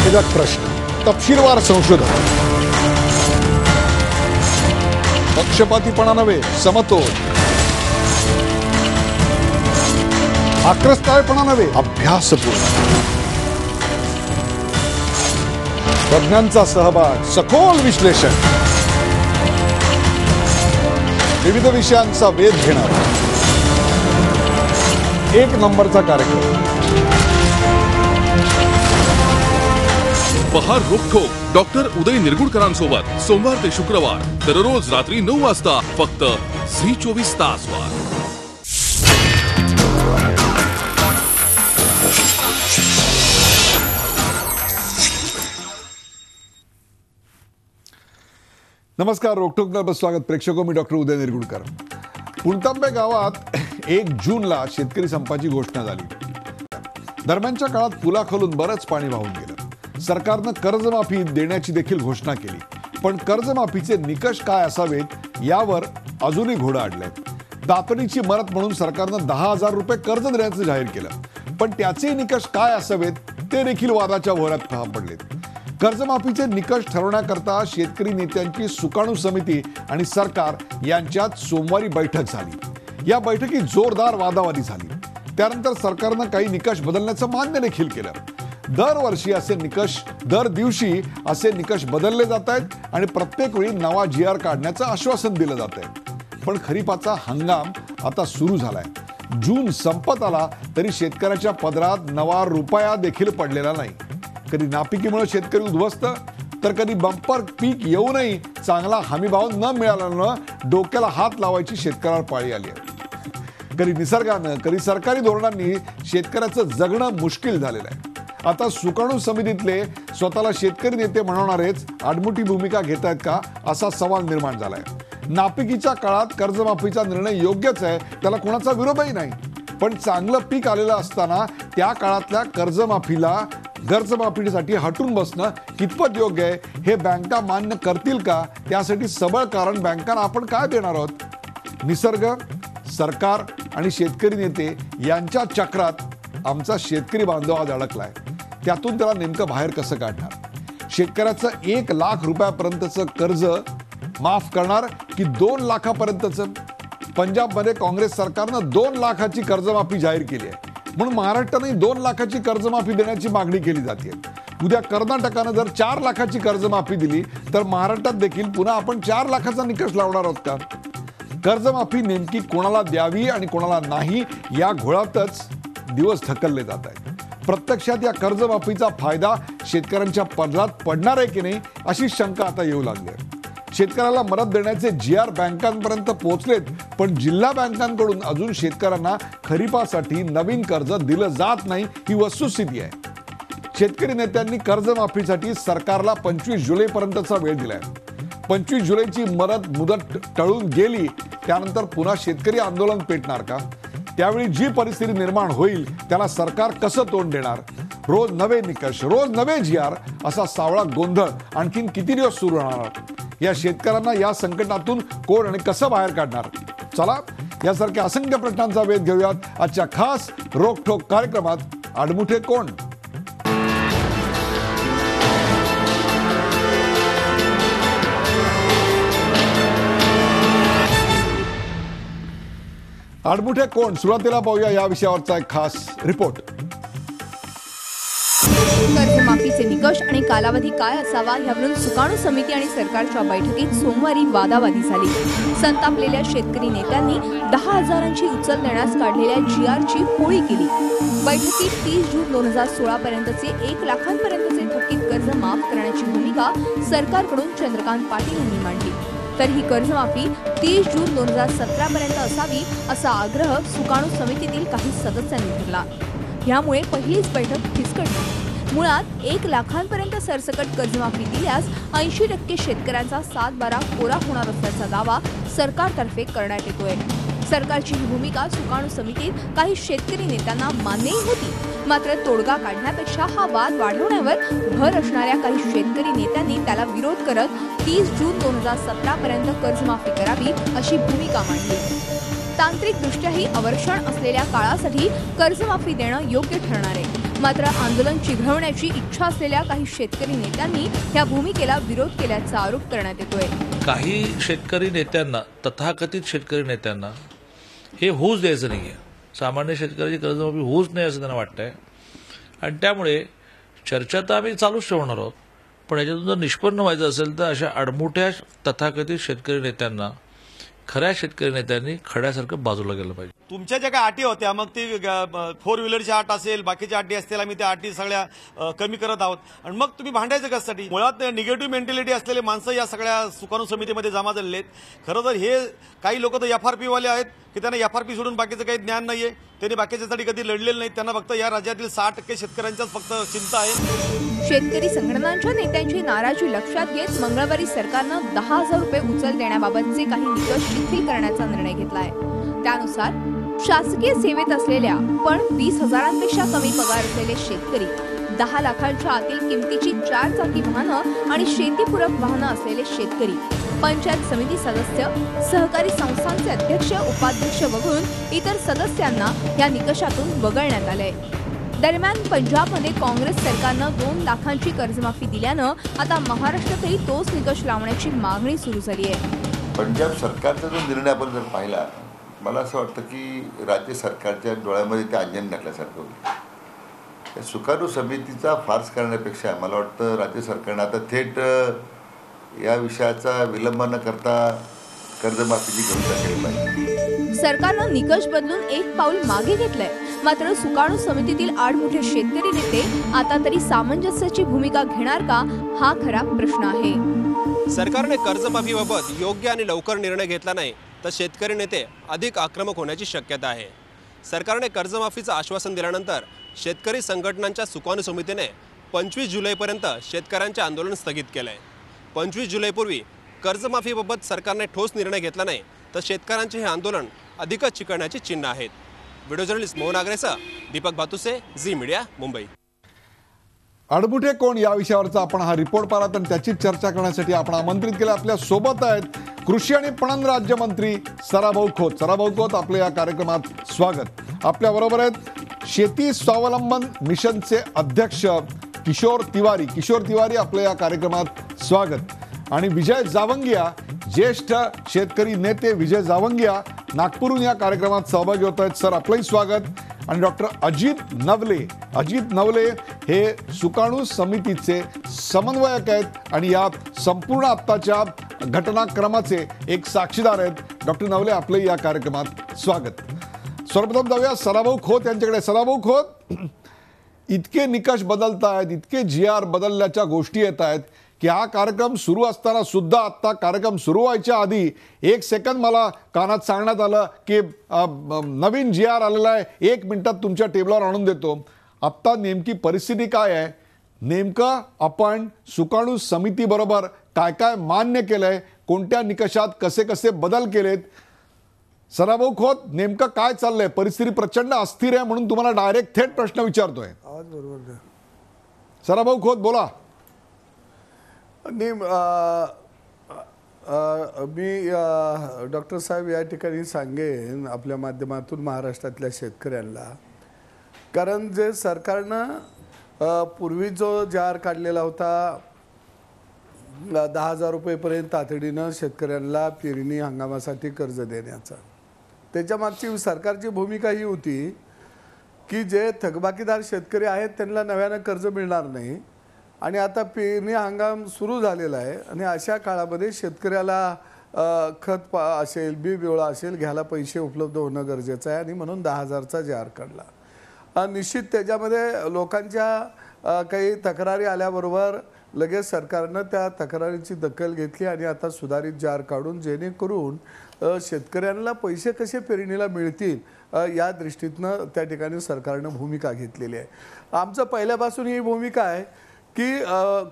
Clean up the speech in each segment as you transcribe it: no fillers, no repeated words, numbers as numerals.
स्वागत प्रश्न, तपशीलवार संशोधन, पक्षपातीपणा नव्हे, समतोल, आक्रस्ताळपणा नव्हे, अभ्यासपूर्ण, तज्ञांचा सहभाग, सखोल विश्लेषण, विविध विषयांचा वेध घेणारा एक नंबरचा कार्यक्रम. पहा रोखोक डॉक्टर उदय निरगुडकरांसोबत सोमवार ते शुक्रवार दररोज रात्री 9 वाजता फक्त झी 24 तासवर. नमस्कार, रोखोक स्वागत प्रेक्षको. मी डॉक्टर उदय निरगुडकर. पुणतांबे गावात 1 जूनला शेतकरी संपाची घोषणा झाली. दरम्यानच्या काळात पुलाखालून बरंच पाणी वाहून गेलं. सरकारनं कर्जमाफी देण्याची देखील घोषणा केली, पण कर्जमाफीचे निकष काय असावेत यावर अजूनही घोडं अडलंय. तातडीची मदत म्हणून सरकारनं 10,000 रुपये कर्ज देण्याचं जाहीर केलं, पण त्याचे निकष काय असावेत ते देखील वादाच्या भोवऱ्यात सापडलेत. कर्जमाफीचे निकष ठरवण्याकरता शेतकरी नेत्यांची सुकाणू समिती आणि सरकार यांच्यात सोमवारी बैठक झाली. या बैठकीत जोरदार वादावादी झाली. त्यानंतर सरकारनं काही निकष बदलण्याचं मान्य देखील केलं. दरवर्षी असे निकष, दर दिवशी असे निकष बदलले जात आहेत आणि प्रत्येक वेळी नवा GR काढण्याचं आश्वासन दिलं जात आहे. पण खरीपाचा हंगाम आता सुरू झालाय. जून संपत आला तरी शेतकऱ्याच्या पदरात नवा रुपया देखील पडलेला नाही. कधी नापिकीमुळे शेतकरी उद्ध्वस्त, तर कधी बंपर पीक येऊनही चांगला हमीभाव न मिळाल्यानं डोक्याला हात लावायची शेतकऱ्यावर पाळी आली आहे. कधी निसर्गानं, कधी सरकारी धोरणांनी शेतकऱ्याचं जगणं मुश्किल झालेलं आहे. आता सुकाणू समितीतले स्वतःला शेतकरी नेते म्हणवणारेच आडमुठी भूमिका घेत आहेत का, असा सवाल निर्माण झालाय. नापिकीच्या काळात कर्जमाफीचा निर्णय योग्यच आहे, त्याला कोणाचा विरोधही नाही. पण चांगलं पीक आलेलं असताना त्या काळातल्या कर्जमाफीसाठी हटून बसणं कितपत योग्य आहे हे बँका मान्य करतील का? त्यासाठी सबळ कारण बँकांना आपण काय देणार आहोत? निसर्ग, सरकार आणि शेतकरी नेते यांच्या चक्रात आमचा शेतकरी बांधव आज अडकलाय. त्यातून त्याला नेमकं बाहेर कसं काढणार? शेतकऱ्याचं 1 लाख रुपयापर्यंतचं कर्ज माफ करणार की 2 लाखापर्यंतचं? पंजाबमध्ये काँग्रेस सरकारनं 2 लाखाची कर्जमाफी जाहीर केली आहे, म्हणून महाराष्ट्राने 2 लाखाची कर्जमाफी देण्याची मागणी केली जाते. उद्या कर्नाटकानं जर 4 लाखाची कर्जमाफी दिली तर महाराष्ट्रात देखील पुन्हा आपण 4 लाखाचा निकष लावणार आहोत का? कर्जमाफी नेमकी कोणाला द्यावी आणि कोणाला नाही या घोळातच दिवस ढकलले जात आहेत. प्रत्यक्षात या कर्जमाफीचा फायदा शेतकऱ्यांच्या पदरात पडणार आहे की नाही अशी शंका आता येऊ लागली आहे. शेतकऱ्याला मदत देण्याचे GR बँकांपर्यंत पोहोचलेत, पण जिल्हा बँकांकडून अजून शेतकऱ्यांना खरीपासाठी नवीन कर्ज दिलं जात नाही ही वस्तुस्थिती आहे. शेतकरी नेत्यांनी कर्जमाफीसाठी सरकारला 25 जुलैपर्यंतचा वेळ दिलाय. 25 जुलैची मुदत टळून गेली त्यानंतर पुन्हा शेतकरी आंदोलन पेटणार का? त्यावेळी जी परिस्थिती निर्माण होईल त्याला सरकार कसं तोंड देणार? रोज नवे निकष, रोज नवे GR असा सावळा गोंधळ आणखीन किती दिवस सुरू राहणार? या शेतकऱ्यांना या संकटातून कोण आणि कसं बाहेर काढणार? चला यासारख्या असंख्य प्रश्नांचा वेध घेऊयात आजच्या खास रोखोक कार्यक्रमात. आडमुठे कोण? आडमुठे कोण? सुरुवातीला पाहूया या विषयावरचा एक खास रिपोर्ट. कर्जमाफीचे निकष आणि कालावधी काय असावा यावरून सुकाणू समिती आणि सरकारच्या बैठकीत सोमवारी वादावादी झाली. संतापलेल्या शेतकरी नेत्यांनी 10,000ची उचल देण्यास काढलेल्या GRची होळी केली. बैठकीत 30 जून 2016 पर्यंतचे 1 लाखांपर्यंतचे थकीत कर्ज माफ करण्याची भूमिका सरकारकडून चंद्रकांत पाटील यांनी मांडली. तर ही कर्जमाफी 30 जून 2017 पर्यंत असावी असा आग्रह सुकाणू समितीतील काही सदस्यांनी धरला. यामुळे पहिलीच बैठक फिसकटली. मुळात 1 लाखांपर्यंत सरसकट कर्जमाफी दिल्यास 80% शेतकऱ्यांचा 7/12 कोरा होणार असल्याचा दावा सरकारतर्फे करण्यात येतोय. सरकारची ही भूमिका सुकाणू समितीत काही शेतकरी नेत्यांना मान्यही होती. मात्र तोडगा काढण्यापेक्षा हा वाद वाढवण्यावर भर असणाऱ्या काही शेतकरी नेत्यांनी त्याला विरोध करत 30 जून 2017 पर्यंत कर्जमाफी करावी अशी भूमिका मांडली. तांत्रिकदृष्ट्याही अवर्षण असलेल्या काळासाठी कर्जमाफी देणं योग्य ठरणार आहे. मात्र आंदोलन चिघळवण्याची इच्छा असलेल्या काही शेतकरी नेत्यांनी या भूमिकेला विरोध केल्याचा आरोप करण्यात येतोय. काही शेतकरी नेत्यांना, तथाकथित शेतकरी नेत्यांना हे होऊच द्यायचं नाही आहे. सामान्य शेतकऱ्याची कर्जमाफी होऊच नाही असं त्यांना वाटतंय आणि त्यामुळे चर्चा तर आम्ही चालूच ठेवणार आहोत. पण याच्यातून जर निष्पन्न व्हायचं असेल तर अशा अडमुठ्या तथाकथित शेतकरी नेत्यांना खऱ्या शेतकरी नेत्यांनी खड्यासारखं बाजूला गेलं पाहिजे. तुमच्या ज्या काही अटी होत्या, मग ती 4 व्हीलरची अट असेल, बाकीच्या अटी असतील, आम्ही त्या अटी सगळ्या कमी करत आहोत आणि मग तुम्ही भांडायचं कशासाठी? मुळात निगेटिव्ह मेंटॅलिटी असलेले माणसं या सगळ्या सुकाणू समितीमध्ये जमा झालेले आहेत. खरं तर हे काही लोक तर FRP वाले आहेत की त्यांना FRP सोडून बाकीचं काही ज्ञान नाहीये. त्यांनी बाकीच्यासाठी कधी लढलेलं नाही. त्यांना फक्त या राज्यातील 60% शेतकऱ्यांच्याच फक्त चिंता आहे. शेतकरी संघटनांच्या नेत्यांची नाराजी लक्षात घेत मंगळवारी सरकारनं 10,000 रुपये उचल देण्याबाबतचे काही निकष शिथिल करण्याचा निर्णय घेतलाय. त्यानुसार शासकीय सेवेत असलेल्या पण 20,000पेक्षा कमी पगार असलेले शेतकरी, 10 लाखांच्या आतील किमतीची 4 चाकी वाहनं आणि शेतीपूरक वाहनं असलेले शेतकरी, पंचायत समिती सदस्य, सहकारी संस्थांचे अध्यक्ष उपाध्यक्ष वगळून इतर सदस्यांना या निकषातून वगळण्यात आलंय. दरम्यान पंजाबमध्ये काँग्रेस सरकारनं 2 लाखांची कर्जमाफी दिल्यानं आता महाराष्ट्रातही तोच निकष लावण्याची मागणी सुरू झाली आहे. पंजाब सरकारचा जो निर्णय आपण जर पाहिला, मला असं वाटतं की राज्य सरकारच्या डोळ्यामध्ये ते अंजन घातल्यासारखं होतं. त्या सुकाणू समितीचा फार्स करण्यापेक्षा मला वाटतं राज्य सरकारनं आता थेट या विषयाचा विलंब न करता कर्जमाफीची घोषणा केली पाहिजे. सरकारनं निकष बदलून एक पाऊल मागे घेतलंय. मात्र सुकाणू समितीतील आडमुठे शेतकरी नेते आता तरी सामंजस्याची भूमिका घेणार का, हा खरा प्रश्न आहे. सरकारने कर्जमाफीबाबत योग्य आणि लवकर निर्णय घेतला नाही तर शेतकरी नेते अधिक आक्रमक होण्याची शक्यता आहे. सरकारने कर्जमाफीचं आश्वासन दिल्यानंतर शेतकरी संघटनांच्या सुकाणू समितीने 25 जुलैपर्यंत शेतकऱ्यांचे आंदोलन स्थगित केलं आहे. 25 जुलैपूर्वी कर्जमाफीबाबत सरकारने ठोस निर्णय घेतला नाही तर शेतकऱ्यांचे हे आंदोलन अधिकच चिघळण्याची चिन्ह आहेत. व्हिडिओ जर्नलिस्ट मोहन आग्रेसह दीपक भातुसे, झी मीडिया, मुंबई. अडमुठे कोण या विषयावरचा आपण हा रिपोर्ट पाहिला आणि त्याची चर्चा करण्यासाठी आपण आमंत्रित केलं. आपल्या सोबत आहेत कृषी आणि पणन राज्यमंत्री सराभाऊ खोत. सराभाऊ खोत, आपल्या या कार्यक्रमात स्वागत. आपल्या बरोबर आहेत शेती स्वावलंबन मिशनचे अध्यक्ष किशोर तिवारी. किशोर तिवारी, आपल्या या कार्यक्रमात स्वागत. आणि विजय जावंगिया, ज्येष्ठ शेतकरी नेते विजय जावंगिया नागपूरहून या कार्यक्रमात सहभागी होत आहेत. सर, आपलंही स्वागत. आणि डॉक्टर अजित नवले. अजित नवले हे सुकाणू समितीचे समन्वयक आहेत आणि यात संपूर्ण आत्ताच्या घटनाक्रमाचे एक साक्षीदार आहेत. डॉक्टर नवले, आपलंही या कार्यक्रमात स्वागत. सर्वप्रथम जाऊया सराभाऊ खोत यांच्याकडे. सराभाऊ खोत, इतके निकष बदलत आहेत, इतके GR बदलल्याच्या गोष्टी येत आहेत की हा कार्यक्रम सुरू असताना सुद्धा, आत्ता कार्यक्रम सुरू व्हायच्या आधी 1 सेकंद मला कानात सांगण्यात आलं की नवीन GR आलेला आहे, 1 मिनिटात तुमच्या टेबलावर आणून देतो. आत्ता नेमकी परिस्थिती काय आहे? नेमकं आपण सुकाणू समितीबरोबर काय काय मान्य केलंय, कोणत्या निकषात कसे कसे बदल केलेत? सराभाऊ खोत, नेमकं काय चाललंय? परिस्थिती प्रचंड अस्थिर आहे म्हणून तुम्हाला डायरेक्ट थेट प्रश्न विचारतोय. सराभाऊ खोत, बोला. मी डॉक्टर साहेब या ठिकाणी सांगेन आपल्या माध्यमातून महाराष्ट्रातल्या शेतकऱ्यांना, कारण जे सरकारनं पूर्वी जो जार काढलेला होता 10,000 रुपयेपर्यंत तातडीनं शेतकऱ्यांना पेरणी हंगामासाठी कर्ज देण्याचा, त्याच्या मागची सरकारची भूमिका ही होती की जे थकबाकीदार शेतकरी आहेत त्यांना नव्यानं कर्ज मिळणार नाही. आणि आता पेरणी हंगाम सुरू झालेला आहे आणि अशा काळामध्ये शेतकऱ्याला खत असेल, बी बिवळा असेल, घ्यायला पैसे उपलब्ध होणं गरजेचं आहे आणि म्हणून 10,000चा जार काढला. निश्चित त्याच्यामध्ये लोकांच्या काही तक्रारी आल्याबरोबर लगेच सरकारनं त्या तक्रारींची दखल घेतली आणि आता सुधारित जार काढून जेणेकरून शेतकऱ्यांना पैसे कसे पेरणीला मिळतील या दृष्टीतनं त्या ठिकाणी सरकारनं भूमिका घेतलेली आहे. आमचं पहिल्यापासून ही भूमिका आहे की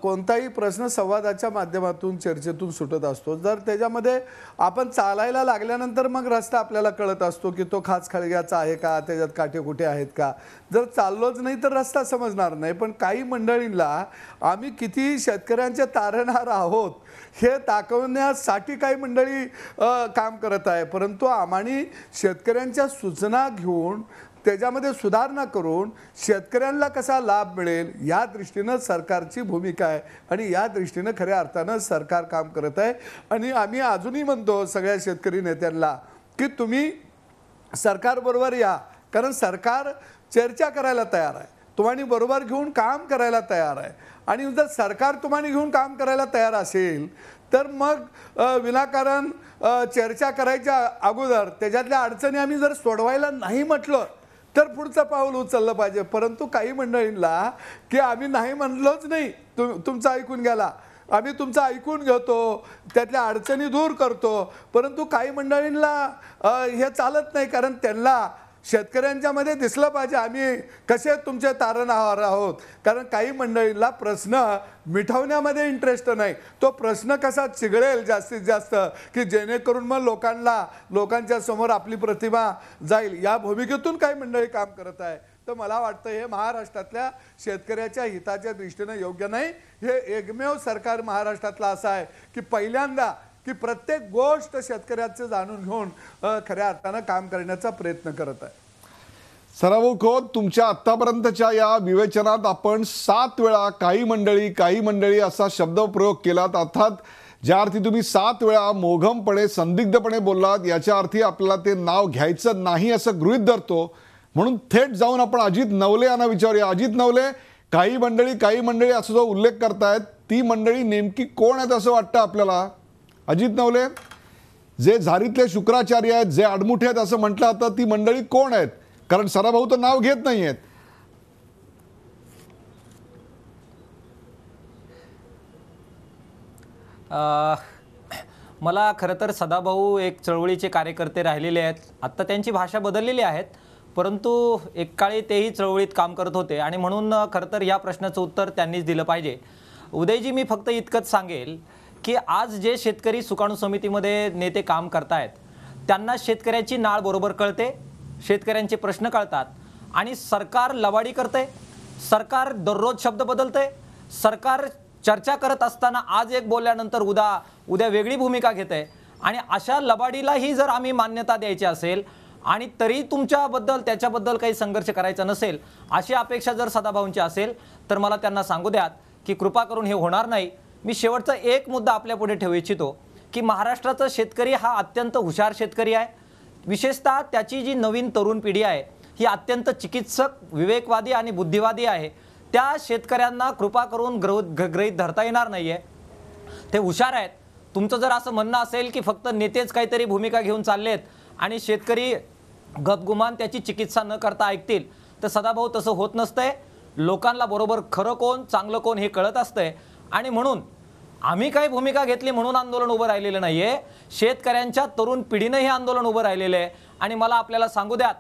कोणताही प्रश्न संवादाच्या माध्यमातून, चर्चेतून सुटत असतो. जर त्याच्यामध्ये आपण चालायला लागल्यानंतर मग रस्ता आपल्याला कळत असतो की तो खाचखळग्याचा आहे का, त्याच्यात काटेकुटे आहेत का. जर चाललोच नाही तर रस्ता समजणार नाही. पण काही मंडळींना आम्ही किती शेतकऱ्यांचे तारणहार आहोत हे दाखवण्यासाठी काही मंडळी काम करत आहे. परंतु आम्हाने शेतकऱ्यांच्या सूचना घेऊन त्याच्यामध्ये सुधारणा करून शेतकऱ्यांना कसा लाभ मिळेल या दृष्टीनं सरकारची भूमिका आहे आणि या दृष्टीनं खऱ्या अर्थानं सरकार काम करत आहे. आणि आम्ही अजूनही म्हणतो सगळ्या शेतकरी नेत्यांना की तुम्ही सरकारबरोबर या, कारण सरकार चर्चा करायला तयार आहे, तुम्हाला बरोबर घेऊन काम करायला तयार आहे. आणि जर सरकार तुम्हाला घेऊन काम करायला तयार असेल तर मग विनाकारण चर्चा करायच्या अगोदर त्याच्यातल्या अडचणी आम्ही जर सोडवायला नाही म्हटलं तर पुढचं पाऊल उचललं पाहिजे. परंतु काही मंडळींना की आम्ही नाही म्हणलोच नाही, तुमचं ऐकून घ्याला, आम्ही तुमचं ऐकून घेतो, त्यातल्या अडचणी दूर करतो, परंतु काही मंडळींना हे चालत नाही, कारण त्यांना शेतकऱ्यांच्या मध्ये दिसलं पाहिजे आम्ही कसे तुमचे तारणहार आहोत. कारण काही मंडळींना प्रश्न मिटवण्यामध्ये इंटरेस्ट नाही, तो प्रश्न कसा चिघळेल जास्तीत जास्त की जेणेकरून मग लोकांच्या समोर आपली प्रतिमा जाईल, या भूमिकेतून काही मंडळी काम करत आहे. तर मला वाटतं हे महाराष्ट्रातल्या शेतकऱ्याच्या हिताच्या दृष्टीनं योग्य नाही. हे एकमेव सरकार महाराष्ट्रातलं असं आहे की पहिल्यांदा की प्रत्येक गोष्ट शेतकऱ्याचं जाणून घेऊन खऱ्या अर्थानं काम करण्याचा प्रयत्न करत आहे. सराभाऊ खोत, तुमच्या आतापर्यंतच्या या विवेचनात आपण 7 वेळा काही मंडळी असा शब्दप्रयोग केलात. अर्थात ज्या अर्थी तुम्ही 7 वेळा मोघमपणे संदिग्धपणे बोललात याच्या अर्थी आपल्याला ते नाव घ्यायचं नाही असं गृहीत धरतो. म्हणून थेट जाऊन आपण अजित नवले यांना विचारूया. अजित नवले, काही मंडळी असं जो उल्लेख करतायत ती मंडळी नेमकी कोण आहेत असं वाटतं आपल्याला? अजित नवले, जे झारीतले शुक्राचार्य आहेत, जे आडमुठे आहेत असं म्हटलं जातं, ती मंडळी कोण आहेत? कारण सराभाऊ तर नाव घेत नाही आहेत. मला खरं तर सदाभाऊ एक चळवळीचे कार्यकर्ते राहिलेले आहेत. आत्ता त्यांची भाषा बदललेली आहेत, परंतु एक काळी तेही चळवळीत काम करत होते आणि म्हणून खरं तर या प्रश्नाचं उत्तर त्यांनीच दिलं पाहिजे. उदयजी, मी फक्त इतकंच सांगेल की आज जे शेतकरी सुकाणू समितीमध्ये नेते काम करतायत त्यांना शेतकऱ्याची नाळ बरोबर कळते, शेतकऱ्यांचे प्रश्न कळतात आणि सरकार लवाडी करते, सरकार दररोज शब्द बदलते, सरकार चर्चा करत असताना आज एक बोलल्यानंतर उद्या वेगळी भूमिका घेते. आणि अशा लबाडीलाही जर आम्ही मान्यता द्यायची असेल आणि तरी त्याच्याबद्दल काही संघर्ष करायचा नसेल अशी अपेक्षा जर सदाभाऊंची असेल तर मला त्यांना सांगू द्यात की कृपा करून हे होणार नाही. मी शेवटचा एक मुद्दा आपल्या पुढे ठेवू इच्छितो की महाराष्ट्राचा शेतकरी हा अत्यंत हुशार शेतकरी आहे. विशेषतः त्याची जी नवीन तरुण पिढी आहे ही अत्यंत चिकित्सक, विवेकवादी आणि बुद्धिवादी आहे. त्या शेतकऱ्यांना कृपा करून गृहीत धरता येणार नाहीये. ते हुशार आहेत. तुमचं जर असं म्हणणं असेल की फक्त नेतेच काहीतरी भूमिका घेऊन चाललेत आणि शेतकरी गपगुमान त्याची चिकित्सा न करता ऐकतील, तर सदाभाऊ तसं होत नसतंय. लोकांना बरोबर खरं कोण चांगलं कोण हे कळत असतंय. आणि म्हणून आम्ही काही भूमिका घेतली म्हणून आंदोलन उभं राहिलेलं नाहीये, शेतकऱ्यांच्या तरुण पिढीनं हे आंदोलन उभं राहिलेलं आहे. आणि मला आपल्याला सांगू द्यात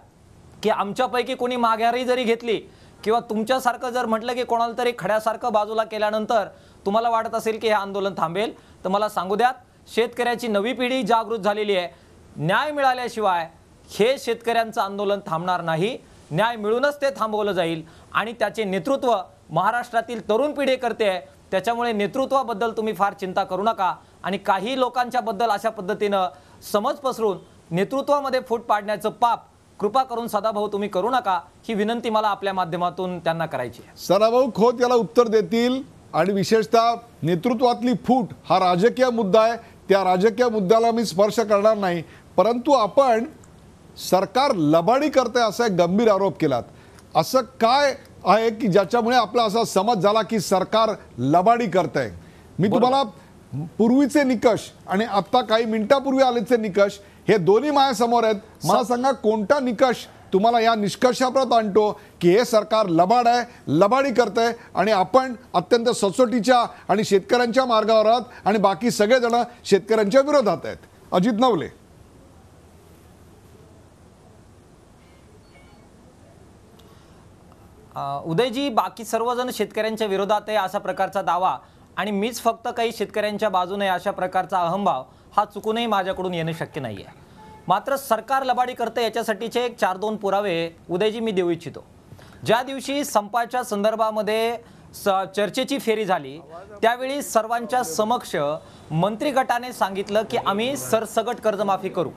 की आमच्यापैकी कोणी माघारी जरी घेतली किंवा तुमच्यासारखं जर म्हटलं की कोणाला तरी खड्यासारखं बाजूला केल्यानंतर तुम्हाला वाटत असेल की हे आंदोलन थांबेल, तर मला सांगू द्यात शेतकऱ्याची नवी पिढी जागृत झालेली आहे. न्याय मिळाल्याशिवाय हे शेतकऱ्यांचं आंदोलन थांबणार नाही. न्याय मिळूनच ते थांबवलं जाईल आणि त्याचे नेतृत्व महाराष्ट्रातील तरुण पिढी करते आहे. त्याच्यामुळे नेतृत्वाबद्दल तुम्ही फार चिंता करू नका. आणि काही लोकांच्या बद्दल अशा पद्धतीनं समज पसरून नेतृत्वामध्ये फूट पाडण्याचं पाप कृपा करून सदाभाऊ तुम्ही करू नका, ही विनंती मला आपल्या माध्यमातून त्यांना करायची आहे. सदाभाऊ खोत याला उत्तर देतील. आणि विशेषतः नेतृत्वातली फूट हा राजकीय मुद्दा आहे, त्या राजकीय मुद्द्याला मी स्पर्श करणार नाही. परंतु आपण सरकार लबाडी करते असा एक गंभीर आरोप केलात. असं काय आहे की ज्याच्यामुळे आपला असा समज झाला की सरकार लबाडी करते? मी तुम्हाला पूर्वीचे निकष आणि आता काही मिनिटापूर्वी आलेचे निकष हे दोन्ही माझ्यासमोर आहेत. मला सांगा कोणता निकष तुम्हाला या निष्कर्षापर्यंत आणतो की हे सरकार लबाड आहे, लबाडी करते आणि आपण अत्यंत सचोटीच्या आणि शेतकऱ्यांच्या मार्गावर आहात आणि बाकी सगळेजण शेतकऱ्यांच्या विरोधात आहेत? अजित नवले. उदयजी, बाकी सर्वजण शेतकऱ्यांच्या विरोधात आहे अशा प्रकारचा दावा आणि मीच फक्त काही शेतकऱ्यांच्या बाजूने अशा प्रकारचा अहंभाव हा चुकूनही माझ्याकडून येणं शक्य नाही आहे. मात्र सरकार लबाडी करते याच्यासाठीचे एक 4-2 पुरावे उदयजी मी देऊ इच्छितो. ज्या दिवशी संपाच्या संदर्भामध्ये चर्चेची फेरी झाली त्यावेळी सर्वांच्या समक्ष मंत्री गटाने सांगितलं की आम्ही सरसगट कर्जमाफी करू.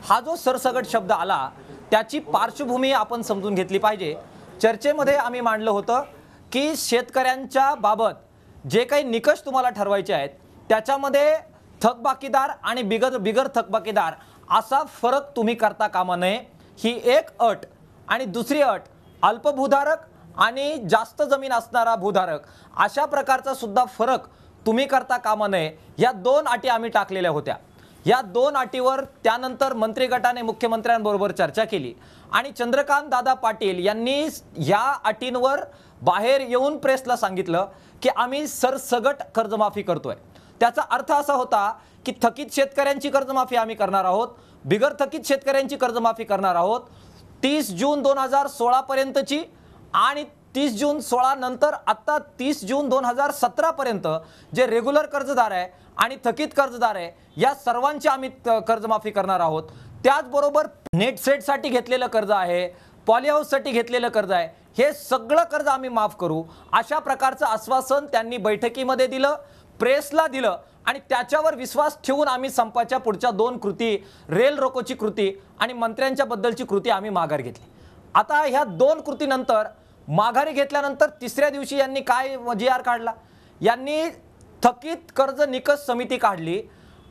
हा जो सरसगट शब्द आला त्याची पार्श्वभूमी आपण समजून घेतली पाहिजे. चर्चेमध्ये आम्ही मांडलं होतं की शेतकऱ्यांच्या बाबत जे काही निकष तुम्हाला ठरवायचे आहेत त्याच्यामध्ये थकबाकीदार आणि बिगर थकबाकीदार असा फरक तुम्ही करता कामा नये, ही एक अट. आणि दुसरी अट, अल्पभूधारक आणि जास्त जमीन असणारा भूधारक अशा प्रकारचा सुद्धा फरक तुम्ही करता कामा नये. या 2 अटी आम्ही टाकलेल्या होत्या. या 2 अटीवर त्यानंतर मंत्रिगटाने मुख्यमंत्र्यांबरोबर चर्चा केली आणि चंद्रकांत दादा पाटील यांनी या अटींवर बाहेर येऊन प्रेसला सांगितलं की आम्ही सरसगट कर्जमाफी करतोय. त्याचा अर्थ असा होता की थकीत शेतकऱ्यांची कर्जमाफी आम्ही करणार आहोत, बिगर थकीत शेतकऱ्यांची कर्जमाफी करणार आहोत, 30 जून 2016 पर्यंतची आणि 30 जून 16 नंतर आता 30 जून 2017 पर्यंत जे रेग्युलर कर्जदार आहे आणि थकीत कर्जदार आहे या सर्वांची आम्ही कर्जमाफी करणार आहोत. त्याचबरोबर नेट सेटसाठी घेतलेलं कर्ज आहे, पॉली हाऊससाठी घेतलेलं कर्ज आहे, हे सगळं कर्ज आम्ही माफ करू अशा प्रकारचं आश्वासन त्यांनी बैठकीमध्ये दिलं, प्रेसला दिलं आणि त्याच्यावर विश्वास ठेवून आम्ही संपाच्या पुढच्या 2 कृती, रेल रोकोची कृती आणि मंत्र्यांच्या बद्दलची कृती आम्ही माघार घेतली. आता ह्या 2 कृतीनंतर माघारी घेतल्यानंतर 3ऱ्या दिवशी यांनी काय GR काढला, यांनी थकीत कर्ज निकष समिती काढली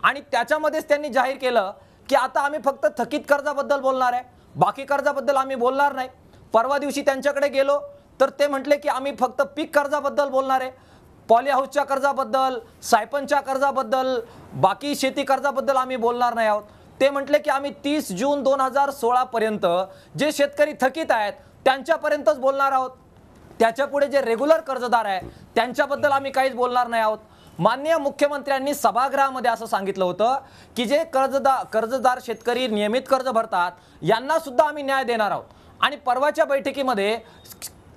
आणि त्याच्यामध्येच त्यांनी जाहीर केलं की आता आम्ही फक्त थकीत कर्जाबद्दल बोलणार आहे, बाकी कर्जाबद्दल आम्ही बोलणार नाही. परवा दिवशी त्यांच्याकडे गेलो तर ते म्हटले की आम्ही फक्त पीक कर्जाबद्दल बोलणार आहे, पॉली हाऊसच्या कर्जाबद्दल, सायपनच्या कर्जाबद्दल, बाकी शेती कर्जाबद्दल आम्ही बोलणार नाही आहोत. ते म्हटले की आम्ही 30 जून 2016 पर्यंत जे शेतकरी थकीत आहेत त्यांच्यापर्यंतच बोलणार आहोत, त्याच्यापुढे जे रेग्युलर कर्जदार आहे त्यांच्याबद्दल आम्ही काहीच बोलणार नाही आहोत. माननीय मुख्यमंत्र्यांनी सभागृहामध्ये असं सांगितलं होतं की जे कर्जदार शेतकरी नियमित कर्ज भरतात यांना सुद्धा आम्ही न्याय देणार आहोत. आणि परवाच्या बैठकीमध्ये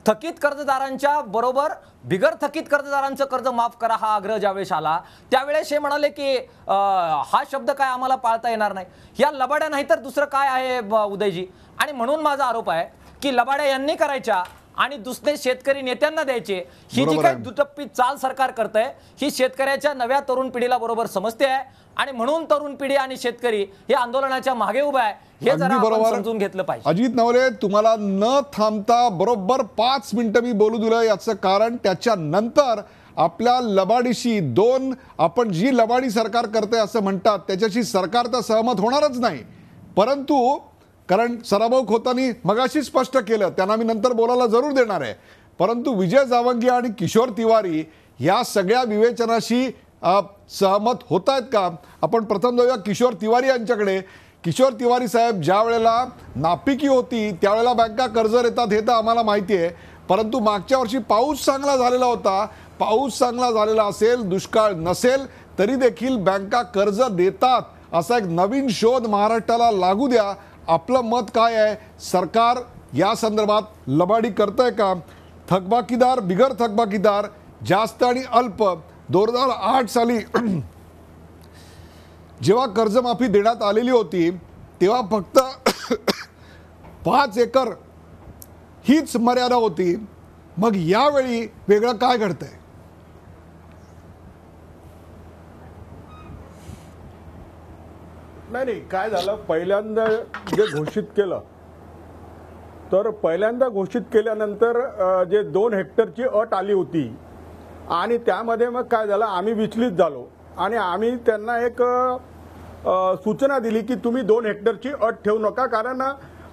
थकीत कर्जदारांच्या बरोबर बिगर थकीत कर्जदारांचं कर्ज माफ करा हा आग्रह ज्यावेळेस आला त्यावेळेस हे म्हणाले की हा शब्द काय आम्हाला पाळता येणार नाही. या लबाड्या नाही तर दुसरं काय आहे उदयजी. आणि म्हणून माझा आरोप आहे की लबाड्या यांनी करायच्या आणि दुसरे शेतकरी नेत्यांना द्यायचे. ही जी काही दुटप्पी चाल सरकार करतंय ही शेतकऱ्याच्या नव्या तरुण पिढीला बरोबर समजते आहे आणि म्हणून तरुण पिढी आणि शेतकरी हे आंदोलनाच्या मागे उभे आहे. हे जरा आपण समजून घेतलं पाहिजे. अजित नवले, तुम्हाला न थांबता बरोबर 5 मिनिटं मी बोलू दिलं. याचं कारण त्याच्यानंतर आपल्या लबाडीशी आपण जी लबाडी सरकार करते असं म्हणतात त्याच्याशी सरकार तर सहमत होणारच नाही. परंतु कारण सराभाऊ खोतांनी मगाशी स्पष्ट केलं, त्यांना मी नंतर बोलायला जरूर देणार आहे, परंतु विजय जावंगी आणि किशोर तिवारी या सगळ्या विवेचनाशी सहमत होत आहेत का? आपण प्रथम जाऊया किशोर तिवारी यांच्याकडे. किशोर तिवारी साहेब, ज्या वेळेला नापिकी होती त्यावेळेला बँका कर्ज देतात हे तर आम्हाला माहिती आहे, परंतु मागच्या वर्षी पाऊस चांगला झालेला होता. पाऊस चांगला झालेला असेल, दुष्काळ नसेल तरी देखील बँका कर्ज देतात असा एक नवीन शोध महाराष्ट्राला लागू द्या. आपलं मत काय आहे? सरकार या संदर्भात लबाडी करतंय का? थकबाकीदार, बिगर थकबाकीदार, जास्त आणि अल्प. 2008 साली जेव्हा कर्जमाफी देण्यात आलेली होती तेव्हा फक्त 5 एकर हीच मर्यादा होती. मग यावेळी वेगळं काय घडतंय? नाही, काय झालं, पहिल्यांदा जे घोषित केलं तर पहिल्यांदा घोषित केल्यानंतर जे 2 हेक्टरची अट आली होती आणि त्यामध्ये मग काय झालं, आम्ही विचलित झालो आणि आम्ही त्यांना एक सूचना दिली की तुम्ही 2 हेक्टरची अट ठेवू नका, कारण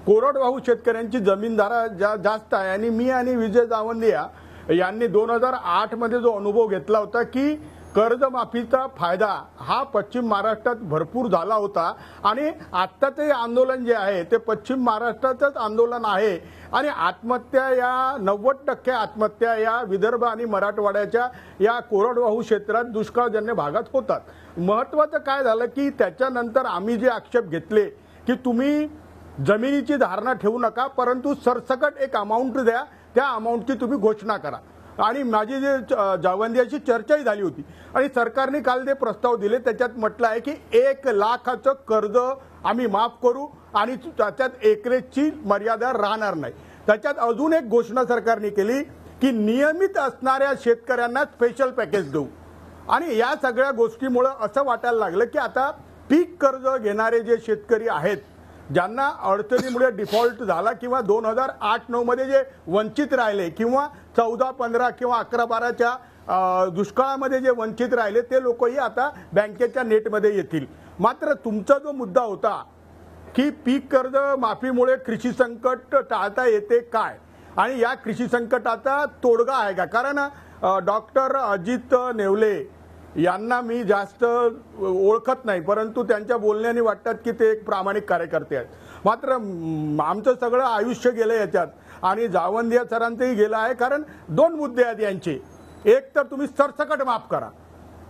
कोरडवाहू शेतकऱ्यांची जमीनदारा जास्त आहे. आणि मी आणि विजय जावंदिया यांनी 2008 मध्ये जो अनुभव घेतला होता की कर्जमाफीचा फायदा हा पश्चिम महाराष्ट्रात भरपूर झाला होता आणि आत्ता ते आंदोलन जे आहे ते पश्चिम महाराष्ट्राचंच आंदोलन आहे. आणि आत्महत्या या 90% आत्महत्या या विदर्भ आणि मराठवाड्याच्या या कोरडवाहू क्षेत्रात दुष्काळजन्य भागात होतात. महत्त्वाचं काय झालं की त्याच्यानंतर आम्ही जे आक्षेप घेतले की तुम्ही जमिनीची धारणा ठेवू नका, परंतु सरसकट एक अमाऊंट द्या, त्या अमाऊंटची तुम्ही घोषणा करा. आणि माझी जे जावंदियाची चर्चाही झाली होती आणि सरकारने काल जे प्रस्ताव दिले त्याच्यात म्हटलं आहे की 1 लाखाचं कर्ज आम्ही माफ करू आणि त्याच्यात एकरेजची मर्यादा राहणार नाही. त्याच्यात अजून एक घोषणा सरकारने केली की नियमित असणाऱ्या शेतकऱ्यांना स्पेशल पॅकेज देऊ. आणि या सगळ्या गोष्टीमुळे असं वाटायला लागलं की आता पीक कर्ज घेणारे जे शेतकरी आहेत ज्यांना अडचणीमुळे डिफॉल्ट झाला किंवा 2008-9 मध्ये जे वंचित राहिले किंवा 14-15 किंवा 11-12च्या दुष्काळामध्ये जे वंचित राहिले ते लोकही आता बँकेच्या नेटमध्ये येतील. मात्र तुमचा जो मुद्दा होता की पीक कर्ज माफीमुळे कृषी संकट टाळता येते काय आणि या कृषी संकटाचा तोडगा आहे का? कारण डॉक्टर अजित नेवले यांना मी जास्त ओळखत नाही, परंतु त्यांच्या बोलण्याने वाटतात की ते एक प्रामाणिक कार्यकर्ते आहेत. मात्र आमचं सगळं आयुष्य गेलं याच्यात आणि जावंदिया सरांचंही गेलं आहे. कारण 2 मुद्दे आहेत यांचे. एक तर तुम्ही सरसकट माफ करा.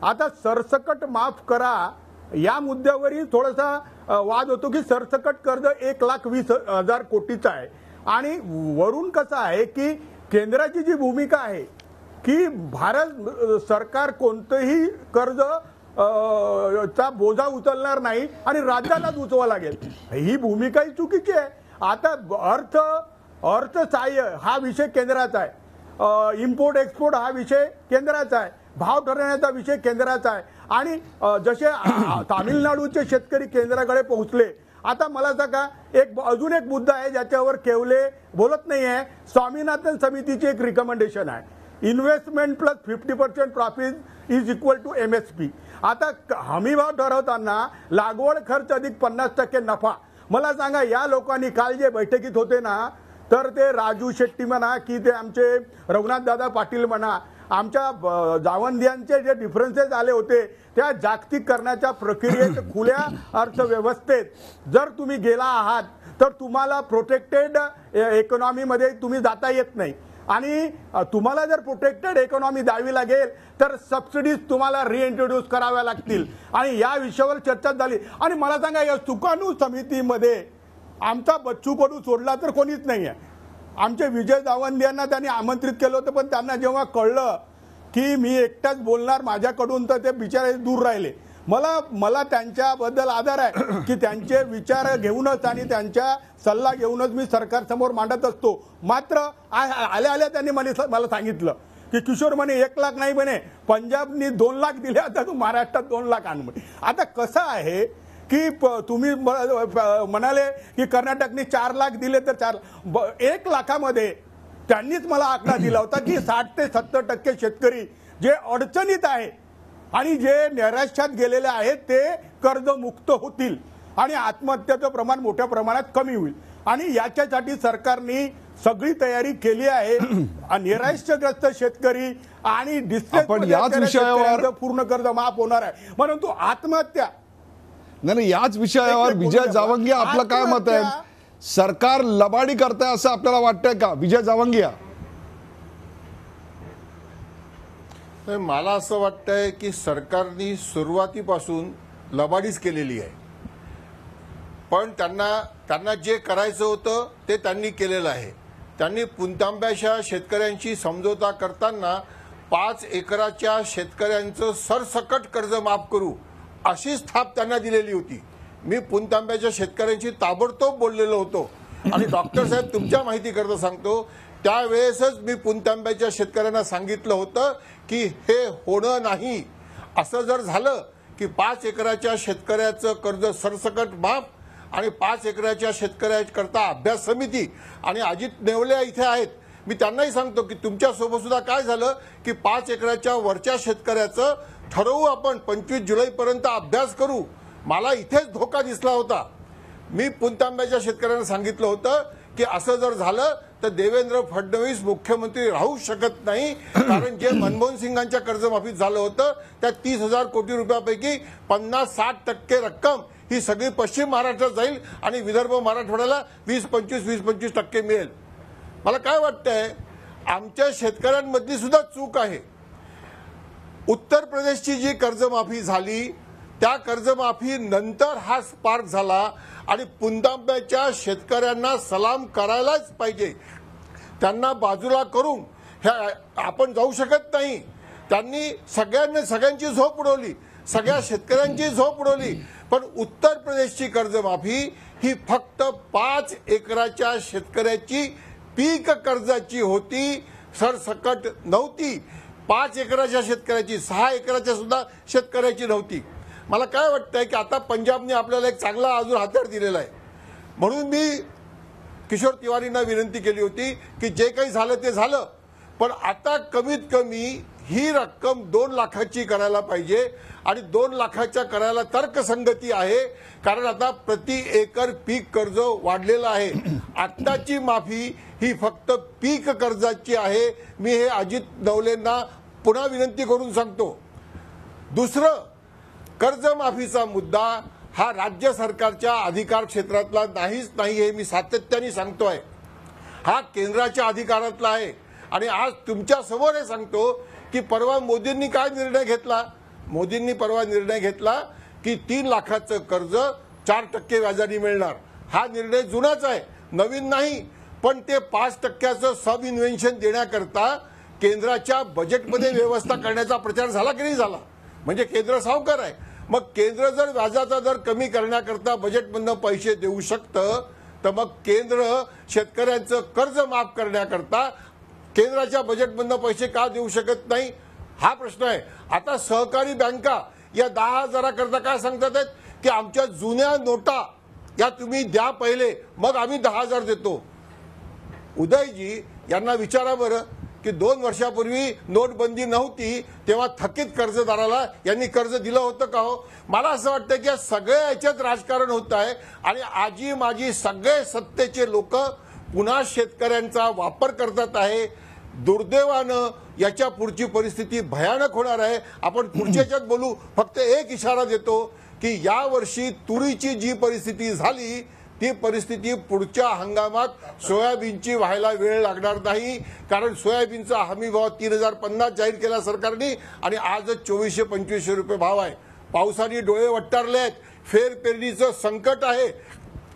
आता सरसकट माफ करा या मुद्द्यावरही थोडासा वाद होतो की सरसकट कर्ज 1,20,000 कोटीचं आहे आणि वरून कसं आहे की केंद्राची जी भूमिका आहे की भारत सरकार कोणतंही कर्ज चा बोजा उचलणार नाही आणि राज्यालाच उचवावं लागेल, ही भूमिकाही चुकीची आहे. आता अर्थसहाय्य हा विषय केंद्राचा आहे, इम्पोर्ट एक्सपोर्ट हा विषय केंद्राचा आहे, भाव ठरवण्याचा विषय केंद्राचा आहे आणि जसे तामिळनाडूचे शेतकरी केंद्राकडे पोहोचले. आता मला सांगा अजून एक मुद्दा आहे ज्याच्यावर केवले बोलत नाही आहे. स्वामीनाथन समितीची एक रिकमेंडेशन आहे, investment plus 50% profit is equal to MSP. आता हमीभाव ठरवताना लागवड खर्च अधिक 50% नफा. मला सांगा या लोकांनी काल जे बैठकीत होते ना, तर ते राजू शेट्टी म्हणा की ते आमचे रघुनाथदादा पाटील म्हणा, आमच्या जावंदियांचे जे डिफरन्सेस आले होते त्या जागतिकीकरणाच्या प्रक्रियेत खुल्या अर्थव्यवस्थेत जर तुम्ही गेला आहात तर तुम्हाला प्रोटेक्टेड इकॉनॉमीमध्ये तुम्ही जाता येत नाही आणि तुम्हाला जर प्रोटेक्टेड इकॉनॉमी द्यावी लागेल तर सबसिडीज तुम्हाला रिइंट्रोड्यूस कराव्या लागतील आणि या विषयावर चर्चा झाली. आणि मला सांगा या सुकाणू समितीमध्ये आमचा बच्चू कडू सोडला तर कोणीच नाही आहे. आमचे विजय जावंदियांना त्यांनी आमंत्रित केलं होतं, पण त्यांना जेव्हा कळलं की मी एकटाच बोलणार माझ्याकडून तर ते बिचारे दूर राहिले. मला त्यांच्याबद्दल आदर आहे की त्यांचे विचार घेऊनच आणि त्यांच्या सल्ला घेऊनच मी सरकारसमोर मांडत असतो. मात्र आल्या त्यांनी मला सांगितलं की किशोर म्हणे 1 लाख नाही म्हणे, पंजाबनी 2 लाख दिले, आता तू महाराष्ट्रात 2 लाख आण म्हणे. आता कसं आहे की तुम्ही म्हणाले की कर्नाटकने 4 लाख दिले तर 1 लाखामध्ये त्यांनीच मला आकडा दिला होता की 60 ते 70% शेतकरी जे अडचणीत आहे आणि जे नैराश्यात गेलेले आहेत ते कर्जमुक्त होतील आणि आत्महत्याचं प्रमाण मोठ्या प्रमाणात कमी होईल. आणि याच्यासाठी सरकारने सगळी तयारी केली आहे. नैराश्यग्रस्त शेतकरी आणि डिस्ट्रेस पूर्ण कर्ज माफ होणार आहे, परंतु आत्महत्या नाही. याच विषयावर विजय जावंगिया आपलं काय मत आहे? सरकार लबाडी करताय असं आपल्याला वाटतंय का विजय जावंगिया? मला असं वाटतंय की सरकारने सुरुवातीपासून लबाडीच केलेली आहे, पण त्यांना जे करायचं होतं ते त्यांनी केलेलं आहे. त्यांनी पुणतांब्याच्या शेतकऱ्यांची समझोता करताना 5 एकराच्या शेतकऱ्यांचं सरसकट कर्ज माफ करू अशीच थाप त्यांना दिलेली होती. मी पुणतांब्याच्या शेतकऱ्यांशी ताबडतोब बोललेलो होतो आणि डॉक्टर साहेब तुमच्या माहिती करता सांगतो, त्यावेळेसच मी पुणतांब्याच्या शेतकऱ्यांना सांगितलं होतं की हे होणं नाही. असं जर झालं की 5 एकराच्या शेतकऱ्याचं कर्ज सरसकट माफ आणि 5 एकराच्या शेतकऱ्याकरता अभ्यास समिती आणि अजित नेवले इथे आहेत, मी त्यांनाही सांगतो की तुमच्यासोबत सुद्धा काय झालं की 5 एकराच्या वरच्या शेतकऱ्याचं ठरवू आपण 25 जुलैपर्यंत अभ्यास करू. मला इथेच धोका दिसला होता. मी पुणतांब्याच्या शेतकऱ्यांना सांगितलं होतं की असं जर झालं तर देवेंद्र फडणवीस मुख्यमंत्री राहू शकत नाही, कारण जे मनमोहन सिंगांच्या कर्जमाफीत झालं होतं त्या 30,000 कोटी रुपयापैकी 50-60% रक्कम ही सगळी पश्चिम महाराष्ट्रात जाईल आणि विदर्भ मराठवाड्याला 20-25% मिळेल. मला काय वाटतंय आमच्या शेतकऱ्यांमधली सुद्धा चूक आहे. उत्तर प्रदेशची जी कर्जमाफी झाली त्या कर्जमाफी नंतर हा स्पार्क झाला आणि पुणतांब्याच्या शेतकऱ्यांना सलाम करायलाच पाहिजे. त्यांना बाजूला करून आपण जाऊ शकत नाही. त्यांनी सगळ्यांची झोप उडवली, सगळ्या शेतकऱ्यांची झोप उडवली. पण उत्तर प्रदेशची कर्जमाफी ही फक्त 5 एकराच्या शेतकऱ्याची पीक कर्जाची होती, सरसकट नव्हती. 5 एकराच्या शेतकऱ्याची, 6 एकराच्या सुद्धा शेतकऱ्याची नव्हती. मला काय वाटतंय की आता पंजाबने आपल्याला एक चांगला अजून हत्यार दिलेला आहे. म्हणून मी किशोर तिवारींना विनंती केली होती की जे काही झालं ते झालं, पण आता कमीत कमी ही रक्कम 2 लाखाची करायला पाहिजे आणि 2 लाखाच्या करायला तर्कसंगती आहे, कारण आता प्रति एकर पीक कर्ज वाढलेलं आहे. आत्ताची माफी ही फक्त पीक कर्जाची आहे. मी हे अजित नवलेंना पुन्हा विनंती करून सांगतो. दुसरं, कर्जमाफीचा मुद्दा हा राज्य सरकारच्या अधिकार क्षेत्रातला नाहीच नाही हे मी सातत्याने सांगतोय. हा केंद्राच्या अधिकारातला आहे. आणि आज तुमच्या समोर हे सांगतो की परवा मोदींनी काय निर्णय घेतला. मोदींनी परवा निर्णय घेतला की 3 लाखाचं कर्ज 4% व्याजाने मिळणार. हा निर्णय जुनाच आहे, नवीन नाही. पण ते 5%चं सब इन्व्हेन्शन देण्याकरता केंद्राच्या बजेटमध्ये व्यवस्था करण्याचा प्रचार झाला की नाही झाला. म्हणजे केंद्र सावकार आहे. मग केंद्र जर व्याजाचा दर कमी करण्याकरता बजेटमधनं पैसे देऊ शकतं, तर मग केंद्र शेतकऱ्यांचं कर्ज माफ करण्याकरता केंद्राच्या बजेटमधनं पैसे का देऊ शकत नाही, हा प्रश्न आहे. आता सहकारी बँका या 10,000 करता काय सांगतात आहेत की आमच्या जुन्या नोटा या तुम्ही द्या पहिले, मग आम्ही 10,000 देतो. उदयजी यांना विचारा बरं की 2 वर्षापूर्वी नोटबंदी नव्हती तेव्हा थकीत कर्जदाराला यांनी कर्ज दिलं होतं का हो. मला असं वाटतं की या सगळ्या याच्यात राजकारण होत आहे आणि आजी माझी सगळे सत्तेचे लोक पुन्हा शेतकऱ्यांचा वापर करतात आहे. दुर्दैवानं याच्या पुढची परिस्थिती भयानक होणार आहे. आपण पुढच्या याच्यात बोलू. फक्त एक इशारा देतो की यावर्षी तुरीची जी परिस्थिती झाली ती परिस्थिती पुढच्या हंगामात सोयाबीनची व्हायला वेळ लागणार नाही, कारण सोयाबीनचा हमी भाव 3,050 जाहीर केला सरकारने आणि आजच 2400-2500 रुपये भाव आहे. पावसाने डोळे वट्टारले आहेत, फेर पेरणीचं संकट आहे.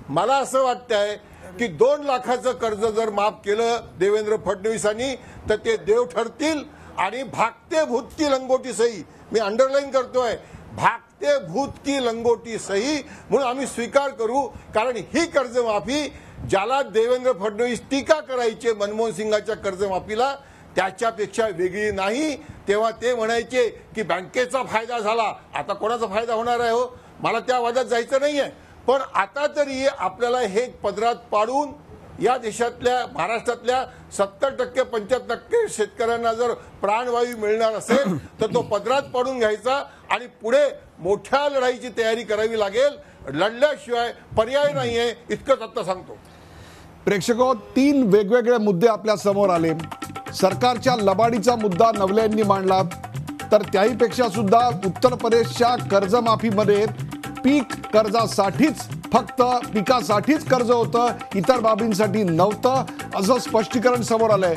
मला असं वाटतंय की 2 लाखाचं कर्ज जर माफ केलं देवेंद्र फडणवीसांनी तर ते देव ठरतील आणि भागते भूत की लंगोटी सही, मी अंडरलाईन करतोय, भागते भूत की लंगोटी सही म्हणून आम्ही स्वीकार करू. कारण ही कर्जमाफी ज्याला देवेंद्र फडणवीस टीका करायचे मनमोहन सिंगाच्या कर्जमाफीला त्याच्यापेक्षा वेगळी नाही. तेव्हा ते म्हणायचे की बँकेचा फायदा झाला, आता कोणाचा फायदा होणार आहे हो. मला त्या वादात जायचं नाहीये. पण आता तरी आपल्याला हे पदरात पाडून या देशातल्या महाराष्ट्रातल्या 70% 75% शेतकऱ्यांना जर प्राणवायू मिळणार असेल तर तो पदरात पाडून घ्यायचा आणि पुढे मोठ्या लढाईची तयारी करावी लागेल. लढल्याशिवाय पर्याय नाहीये, इतकंच आता सांगतो. प्रेक्षको, 3 वेगवेगळे मुद्दे आपल्या समोर आले. सरकारच्या लबाडीचा मुद्दा नवले यांनी मांडला, तर त्याहीपेक्षा सुद्धा उत्तर प्रदेशच्या कर्जमाफीमध्ये पीक कर्जासाठीच फक्त पिकासाठीच कर्ज होतं, इतर बाबींसाठी नव्हतं, असं स्पष्टीकरण समोर आलंय.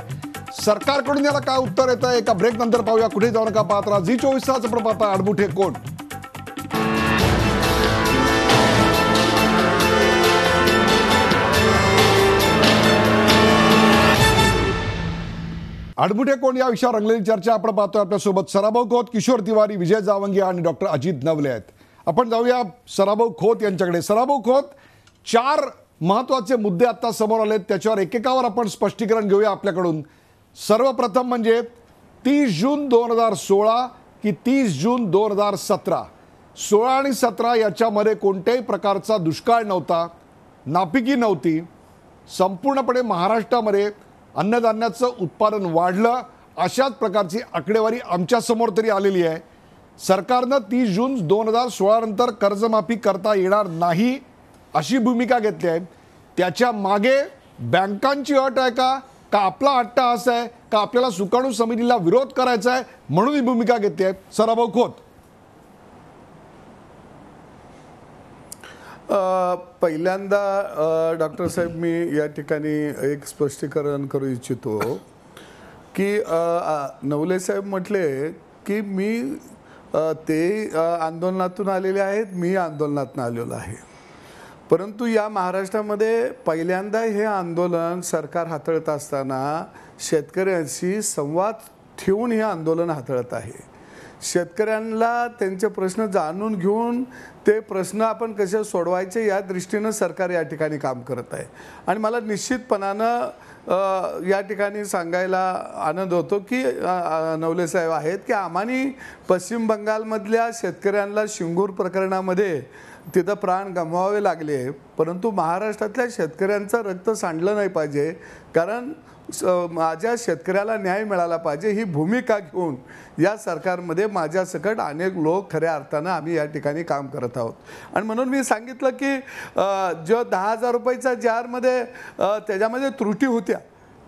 सरकारकडून याला काय उत्तर येतं एका ब्रेक नंतर पाहूया. कुठे जाऊ नका, पाहत राहा झी 24 आपण पाहता आडमुठे कोण. आडमुठे कोण या विषयावर रंगलेली चर्चा आपण पाहतोय. आपल्यासोबत सराभाऊ खोत, किशोर तिवारी, विजय जावंगी आणि डॉक्टर अजित नवले आहेत. आपण जाऊया सराभाऊ खोत यांच्याकडे. सराभाऊ खोत, 4 महत्वाचे मुद्दे आता समोर आलेत, त्याच्यावर एकेकावर आपण स्पष्टीकरण घेऊया आपल्याकडून. सर्वप्रथम म्हणजे 30 जून 2016 की 30 जून 2017, 16 आणि 17 याच्यामध्ये कोणत्याही प्रकारचा दुष्काळ नव्हता, नापिकी नव्हती. संपूर्णपणे महाराष्ट्रामध्ये अन्नधान्याचं उत्पादन वाढलं, अशाच प्रकारची आकडेवारी आमच्या समोर तरी आलेली आहे. सरकारनं 30 जून 2016 नंतर कर्जमाफी करता येणार नाही अशी भूमिका घेतली आहे. त्याच्या मागे बँकांची अट आहे का आपला अट्टहास आहे का आपल्याला सुकाणू समितीला विरोध करायचा आहे म्हणून ही भूमिका घेते आहे? सराभाऊ खोत. पहिल्यांदा डॉक्टर साहेब मी या ठिकाणी एक स्पष्टीकरण करू इच्छितो की नवले साहेब म्हटले की मी ते आंदोलनातून आलेले आहेत, मी आंदोलनातून आलेलो आहे. परंतु या महाराष्ट्रामध्ये पहिल्यांदा हे आंदोलन सरकार हाताळत असताना शेतकऱ्यांशी संवाद ठेवून हे आंदोलन हाताळत आहे. शेतकऱ्यांना त्यांचे प्रश्न जाणून घेऊन ते प्रश्न आपण कसे सोडवायचे या दृष्टीनं सरकार या ठिकाणी काम करत आहे. आणि मला निश्चितपणानं या ठिकाणी सांगायला आनंद होतो की नवले साहेब आहेत की आम्हानी पश्चिम बंगालमधल्या शेतकऱ्यांना शिंगूर प्रकरणामध्ये तिथं प्राण गमवावे लागले, परंतु महाराष्ट्रातल्या शेतकऱ्यांचं रक्त सांडलं नाही पाहिजे, कारण माझ्या शेतकऱ्याला न्याय मिळाला पाहिजे ही भूमिका घेऊन या सरकारमध्ये माझ्यासकट अनेक लोक खऱ्या अर्थानं आम्ही या ठिकाणी काम करत आहोत. आणि म्हणून मी सांगितलं की जो 10,000 रुपयाचा जारमध्ये त्याच्यामध्ये त्रुटी होत्या,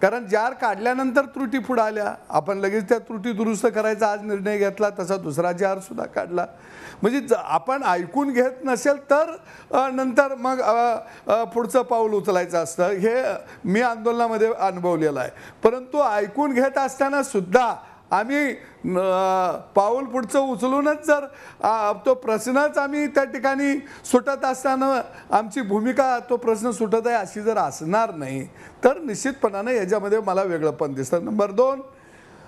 कारण जार काढल्यानंतर त्रुटी पुढे आल्या, आपण लगेच त्या त्रुटी दुरुस्त करायचा आज निर्णय घेतला, तसा दुसरा जार सुद्धा काढला. म्हणजे आपण ऐकून घेत नसेल तर नंतर मग पुढचं पाऊल उचलायचं असतं, हे मी आंदोलनामध्ये अनुभवलेलं आहे. परंतु ऐकून घेत असताना सुद्धा आम्ही पाऊल पुढचं उचलूनच जर तो प्रश्नच आम्ही त्या ठिकाणी सुटत असताना आमची भूमिका तो प्रश्न सुटत आहे अशी जर असणार नाही तर निश्चितपणाने याच्यामध्ये मला वेगळंपण दिसतं. नंबर 2,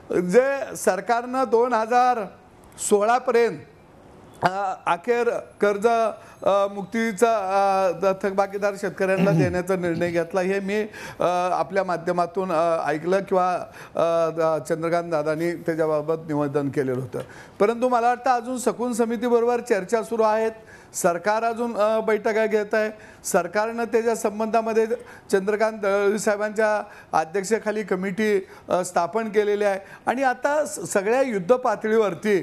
जे सरकारनं 2016 पर्यंत अखेर कर्ज मुक्तीचा थकबाकीदार शेतकऱ्यांना देण्याचा निर्णय घेतला, हे मी आपल्या माध्यमातून ऐकलं किंवा चंद्रकांत दादांनी त्याच्याबाबत निवेदन केलेलं होतं. परंतु मला वाटतं अजून सकून समितीबरोबर चर्चा सुरू आहेत, सरकार अजून बैठका घेत आहे, सरकारनं त्याच्या संबंधामध्ये चंद्रकांत दळवी साहेबांच्या अध्यक्षतेखाली कमिटी स्थापन केलेली आहे आणि आता सगळ्या युद्ध पातळीवरती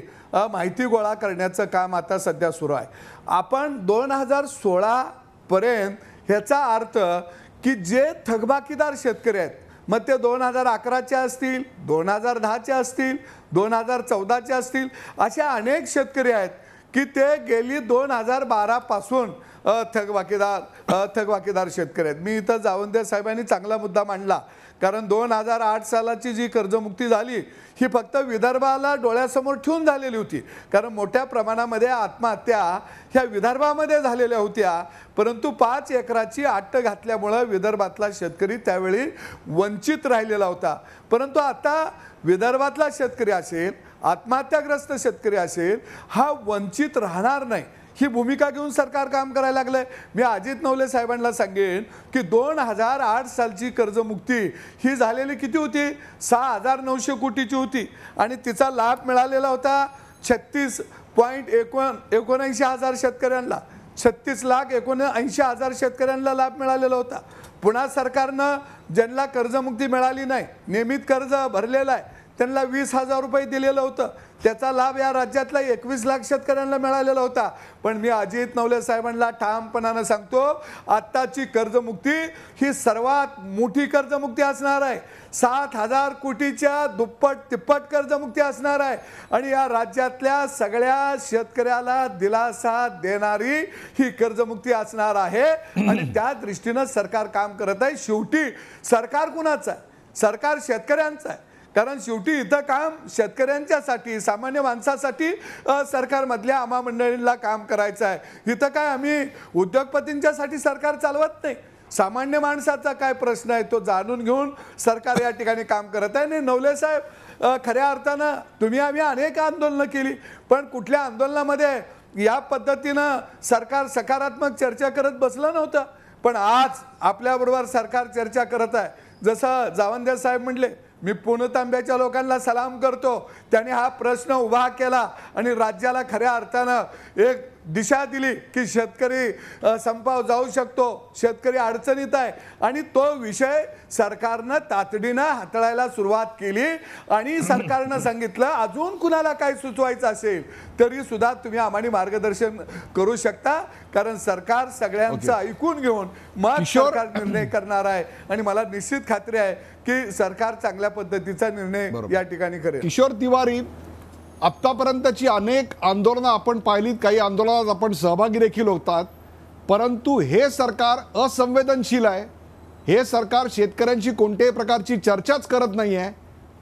माहिती गोळा करण्याचं काम आता सध्या सुरू आहे. आपण 2016 पर्यंत ह्याचा अर्थ की जे थकबाकीदार शेतकरी आहेत, मग ते 2011चे असतील, 2010चे असतील, 2014चे असतील, अशा अनेक शेतकरी आहेत की ते गेली 2012 पासून थकबाकीदार शेतकरी आहेत. मी इथं जावंदे साहेबांनी चांगला मुद्दा मांडला, कारण 2008 सालाची जी कर्जमुक्ती झाली ही फक्त विदर्भाला डोळ्यासमोर ठेवून झालेली होती, कारण मोठ्या प्रमाणामध्ये आत्महत्या ह्या विदर्भामध्ये झालेल्या होत्या. परंतु 5 एकराची अट घातल्यामुळं विदर्भातला शेतकरी त्यावेळी वंचित राहिलेला होता. परंतु आता विदर्भातला शेतकरी असेल, आत्महत्याग्रस्त शेतकरी असेल, हा वंचित राहणार नाही ही भूमिका घेऊन सरकार काम करायला लागलंय. मी अजित नवले साहेबांना सांगेन की 2008 सालची कर्जमुक्ती ही झालेली किती होती, 6,900 कोटीची होती आणि तिचा लाभ मिळालेला होता 36,79,000 शेतकऱ्यांना, 36,79,000 शेतकऱ्यांना लाभ मिळालेला होता. पुन्हा सरकारनं ज्यांना कर्जमुक्ती मिळाली नाही, नियमित कर्ज भरलेलं आहे, त्यांना 20,000 रुपये दिलेलं होतं, त्याचा लाभ या राज्यातल्या 21 लाख शेतकऱ्यांना मिळालेला होता. पण मी अजित नवले साहेबांना ठामपणानं सांगतो, आत्ताची कर्जमुक्ती ही सर्वात मोठी कर्जमुक्ती असणार आहे. 7,000 कोटीच्या दुप्पट तिप्पट कर्जमुक्ती असणार आहे आणि या राज्यातल्या सगळ्या शेतकऱ्याला दिलासा देणारी ही कर्जमुक्ती असणार आहे आणि त्या दृष्टीनं सरकार काम करत आहे. शेवटी सरकार कुणाचं आहे? सरकार शेतकऱ्यांचं आहे, कारण शेवटी इथं काम शेतकऱ्यांच्यासाठी, सामान्य माणसासाठी सरकारमधल्या महामंडळींना काम करायचं आहे. इथं काय आम्ही उद्योगपतींच्यासाठी सरकार चालवत नाही, सामान्य माणसाचा काय प्रश्न आहे तो जाणून घेऊन सरकार या ठिकाणी काम करत आहे. आणि नवले साहेब, खऱ्या अर्थानं तुम्ही आम्ही अनेक आंदोलनं केली, पण कुठल्या आंदोलनामध्ये या पद्धतीनं सरकार सकारात्मक चर्चा करत बसलं नव्हतं. पण आज आपल्याबरोबर सरकार चर्चा करत आहे. जसं जावंदे साहेब म्हणले, मी पुणतांब्याच्या लोकांना सलाम करतो, त्यांनी हा प्रश्न उभा केला आणि राज्याला खऱ्या अर्थानं एक दिशा दिली की शेतकरी संपावर जाऊ शकतो, शेतकरी अडचणीत आहे आणि तो विषय सरकारनं तातडीनं हाताळायला सुरुवात केली आणि सरकारनं सांगितलं अजून कुणाला काय सुचवायचं असेल तरी सुद्धा तुम्ही आम्हाला मार्गदर्शन करू शकता, कारण सरकार सगळ्यांचं ऐकून घेऊन मग सरकार निर्णय करणार आहे आणि मला निश्चित खात्री आहे की सरकार चांगल्या पद्धतीचा निर्णय या ठिकाणी करेल. किशोर तिवारी, आतापर्यंतची अनेक आंदोलनं आपण पाहिलीत, काही आंदोलनात आपण सहभागी देखील होतात, परंतु हे सरकार असंवेदनशील आहे. हे सरकार शेतकऱ्यांची कोणत्याही प्रकारची चर्चाच करत नाही आहे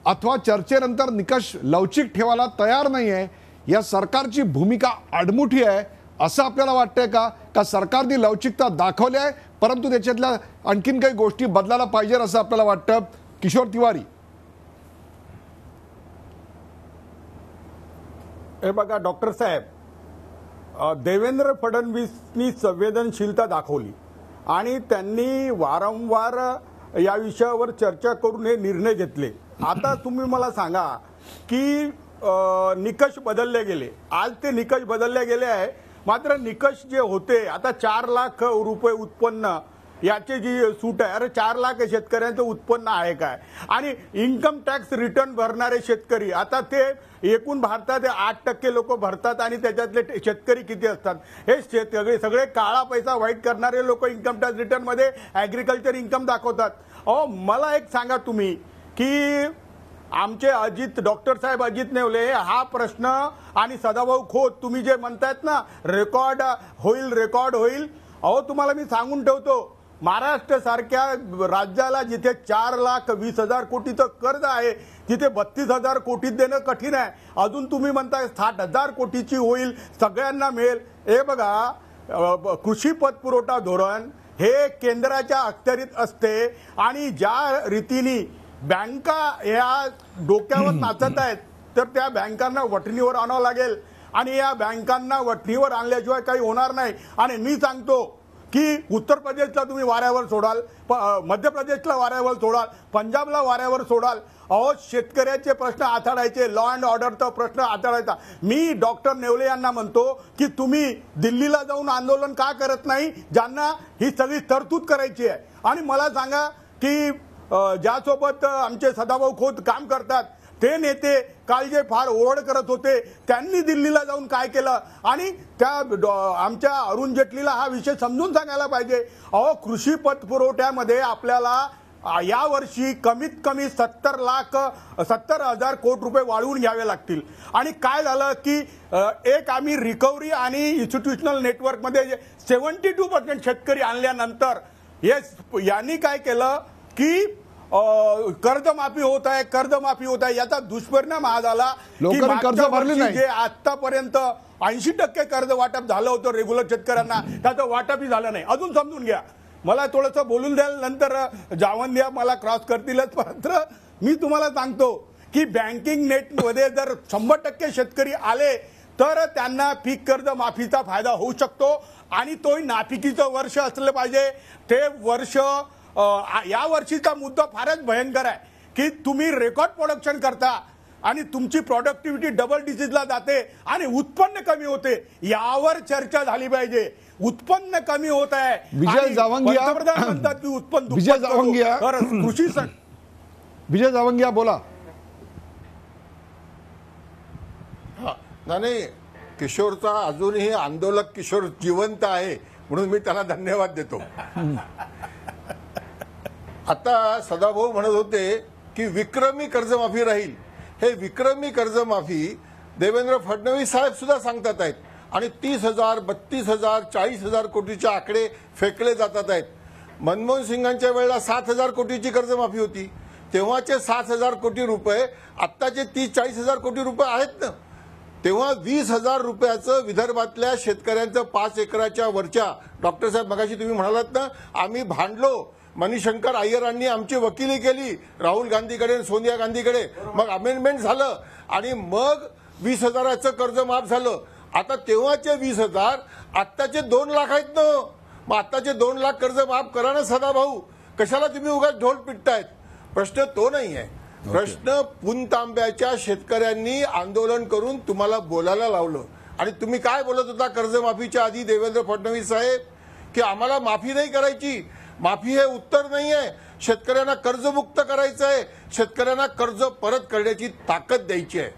अथवा चर्चेनंतर निकष लवचिक ठेवायला तयार नाही आहे. या सरकारची भूमिका आडमुठी आहे असं आपल्याला वाटतंय का सरकारने लवचिकता दाखवली आहे परंतु त्याच्यातल्या आणखीन काही गोष्टी बदलायला पाहिजे असं आपल्याला वाटतं? किशोर तिवारी, हे बघा डॉक्टर साहेब, देवेंद्र फडणवीसनी संवेदनशीलता दाखवली आणि त्यांनी वारंवार या विषयावर चर्चा करून हे निर्णय घेतले. आता तुम्ही मला सांगा की निकष बदलले गेले, आज ते निकष बदलले गेले आहे मात्र निकष जे होते, आता 4 लाख रुपये उत्पन्न याची जी सूट आहे, अरे 4 लाख शेतकऱ्यांचं उत्पन्न आहे काय? आणि इन्कम टॅक्स रिटर्न भरणारे शेतकरी, आता ते एकूण भारतात 8% लोक भरतात आणि त्याच्यातले शेतकरी किती असतात? हे सगळे काळा पैसा व्हाईट करणारे लोक इन्कम टॅक्स रिटर्न मध्ये ऍग्रिकल्चर इन्कम दाखवतात. अहो मला एक सांगा तुम्ही की आमचे डॉक्टर साहेब अजित नेवले हा प्रश्न आणि सदाभाऊ खोत तुम्ही जे म्हणतायत ना रेकॉर्ड होईल, अहो तुम्हाला मी सांगून ठेवतो, महाराष्ट्र सारख्या राज्याला जिथे 4,20,000 कोटीचं कर्ज आहे तिथे 32,000 कोटी देणं कठीण आहे. अजून तुम्ही म्हणताय 60,000 कोटीची होईल, सगळ्यांना मिळेल. हे बघा, कृषी पतपुरवठा धोरण हे केंद्राच्या अखत्यारीत असते आणि ज्या रीतीने बँका या डोक्यावर नाचत आहेत तर त्या बँकांना वठणीवर आणावं लागेल आणि या बँकांना वठणीवर आणल्याशिवाय काही होणार नाही. आणि मी सांगतो की उत्तर प्रदेशला तुम्ही वाऱ्यावर सोडाल, मध्य प्रदेशला वाऱ्यावर सोडाल, पंजाबला वाऱ्यावर सोडाल, अहो शेतकऱ्याचे प्रश्न हाताळायचे, लॉ अँड ऑर्डरचा प्रश्न हाताळायचा. मी डॉक्टर नेवले यांना म्हणतो की तुम्ही दिल्लीला जाऊन आंदोलन का करत नाही ज्यांना ही सगळी तरतूद करायची आहे? आणि मला सांगा की ज्यासोबत आमचे सदाभाऊ खोत काम करतात ते नेते काल जे फार ओरड करत होते त्यांनी दिल्लीला जाऊन काय केलं आणि त्या आमच्या अरुण जेटलीला हा विषय समजून सांगायला पाहिजे. अहो कृषी पतपुरवठ्यामध्ये आपल्याला यावर्षी कमीत कमी 70,000 कोटी रुपये वाढवून घ्यावे लागतील. आणि काय झालं की एक आम्ही रिकव्हरी आणि इन्स्टिट्यूशनल नेटवर्कमध्ये 72% शेतकरी आणल्यानंतर यांनी काय केलं की कर्जमाफी होत आहे याचा दुष्परिणाम हा झाला की कर्ज भरले नाही. जे आतापर्यंत 80% कर्ज वाटप झालं होतं रेग्युलर शेतकऱ्यांना त्याचं वाटपही झालं नाही. अजून समजून घ्या, मला थोडंसं बोलून द्याल, नंतर जावंद्या मला क्रॉस करतीलच. मात्र मी तुम्हाला सांगतो की बँकिंग नेटमध्ये जर 100% शेतकरी आले तर त्यांना पीक कर्ज माफीचा फायदा होऊ शकतो आणि तोही नापिकीचं वर्ष असलं पाहिजे. ते वर्ष या वर्षीचा मुद्दा फारच भयंकर आहे की तुम्ही रेकॉर्ड प्रोडक्शन करता आणि तुमची प्रोडक्टिव्हिटी डबल डिजिटला जाते आणि उत्पन्न कमी होते. यावर चर्चा झाली पाहिजे. उत्पन्न कमी होत आहे, विजय जावंगिया म्हणतात की उत्पन्न विजय जावंगिया कृषी विजय जावंगिया बोला. नाही, किशोरचा अजूनही आंदोलक किशोर जिवंत आहे म्हणून मी त्याला धन्यवाद देतो. आता सदाभाऊ म्हणत होते की विक्रमी कर्जमाफी राहील. हे विक्रमी कर्जमाफी देवेंद्र फडणवीस साहेब सुद्धा सांगतात आहेत आणि 30,000, 32,000, 40,000 कोटीचे आकडे फेकले जातात आहेत. मनमोहन सिंगांच्या वेळेला 7,000 कोटीची कर्जमाफी होती. तेव्हाचे 7,000 कोटी रुपये आत्ताचे 30-40,000 कोटी रुपये आहेत ना. तेव्हा 20,000 रुपयाचं विदर्भातल्या शेतकऱ्यांचं 5 एकराच्या वरच्या, डॉक्टर साहेब मगाशी तुम्ही म्हणालात ना, आम्ही भांडलो, मणिशंकर अय्यरांनी आमची वकिली केली राहुल गांधीकडे, सोनिया गांधीकडे, मग अमेंडमेंट झालं आणि मग 20,000चं कर्ज माफ झालं. आता तेव्हाचे 20,000 आत्ताचे 2 लाख आहेत ना. मग आत्ताचे 2 लाख कर्ज माफ करा ना सदाभाऊ. कशाला तुम्ही उगाच ढोल पिटतायत? प्रश्न तो नाही आहे. प्रश्न पुणतांब्याच्या शेतकऱ्यांनी आंदोलन करून तुम्हाला बोलायला लावलं आणि तुम्ही काय बोलत होता कर्जमाफीच्या आधी देवेंद्र फडणवीस साहेब की आम्हाला माफी नाही करायची. माफी हे उत्तर नाही आहे. शेतकऱ्यांना कर्जमुक्त करायचं आहे, शेतकऱ्यांना कर्ज परत करण्याची ताकद द्यायची आहे.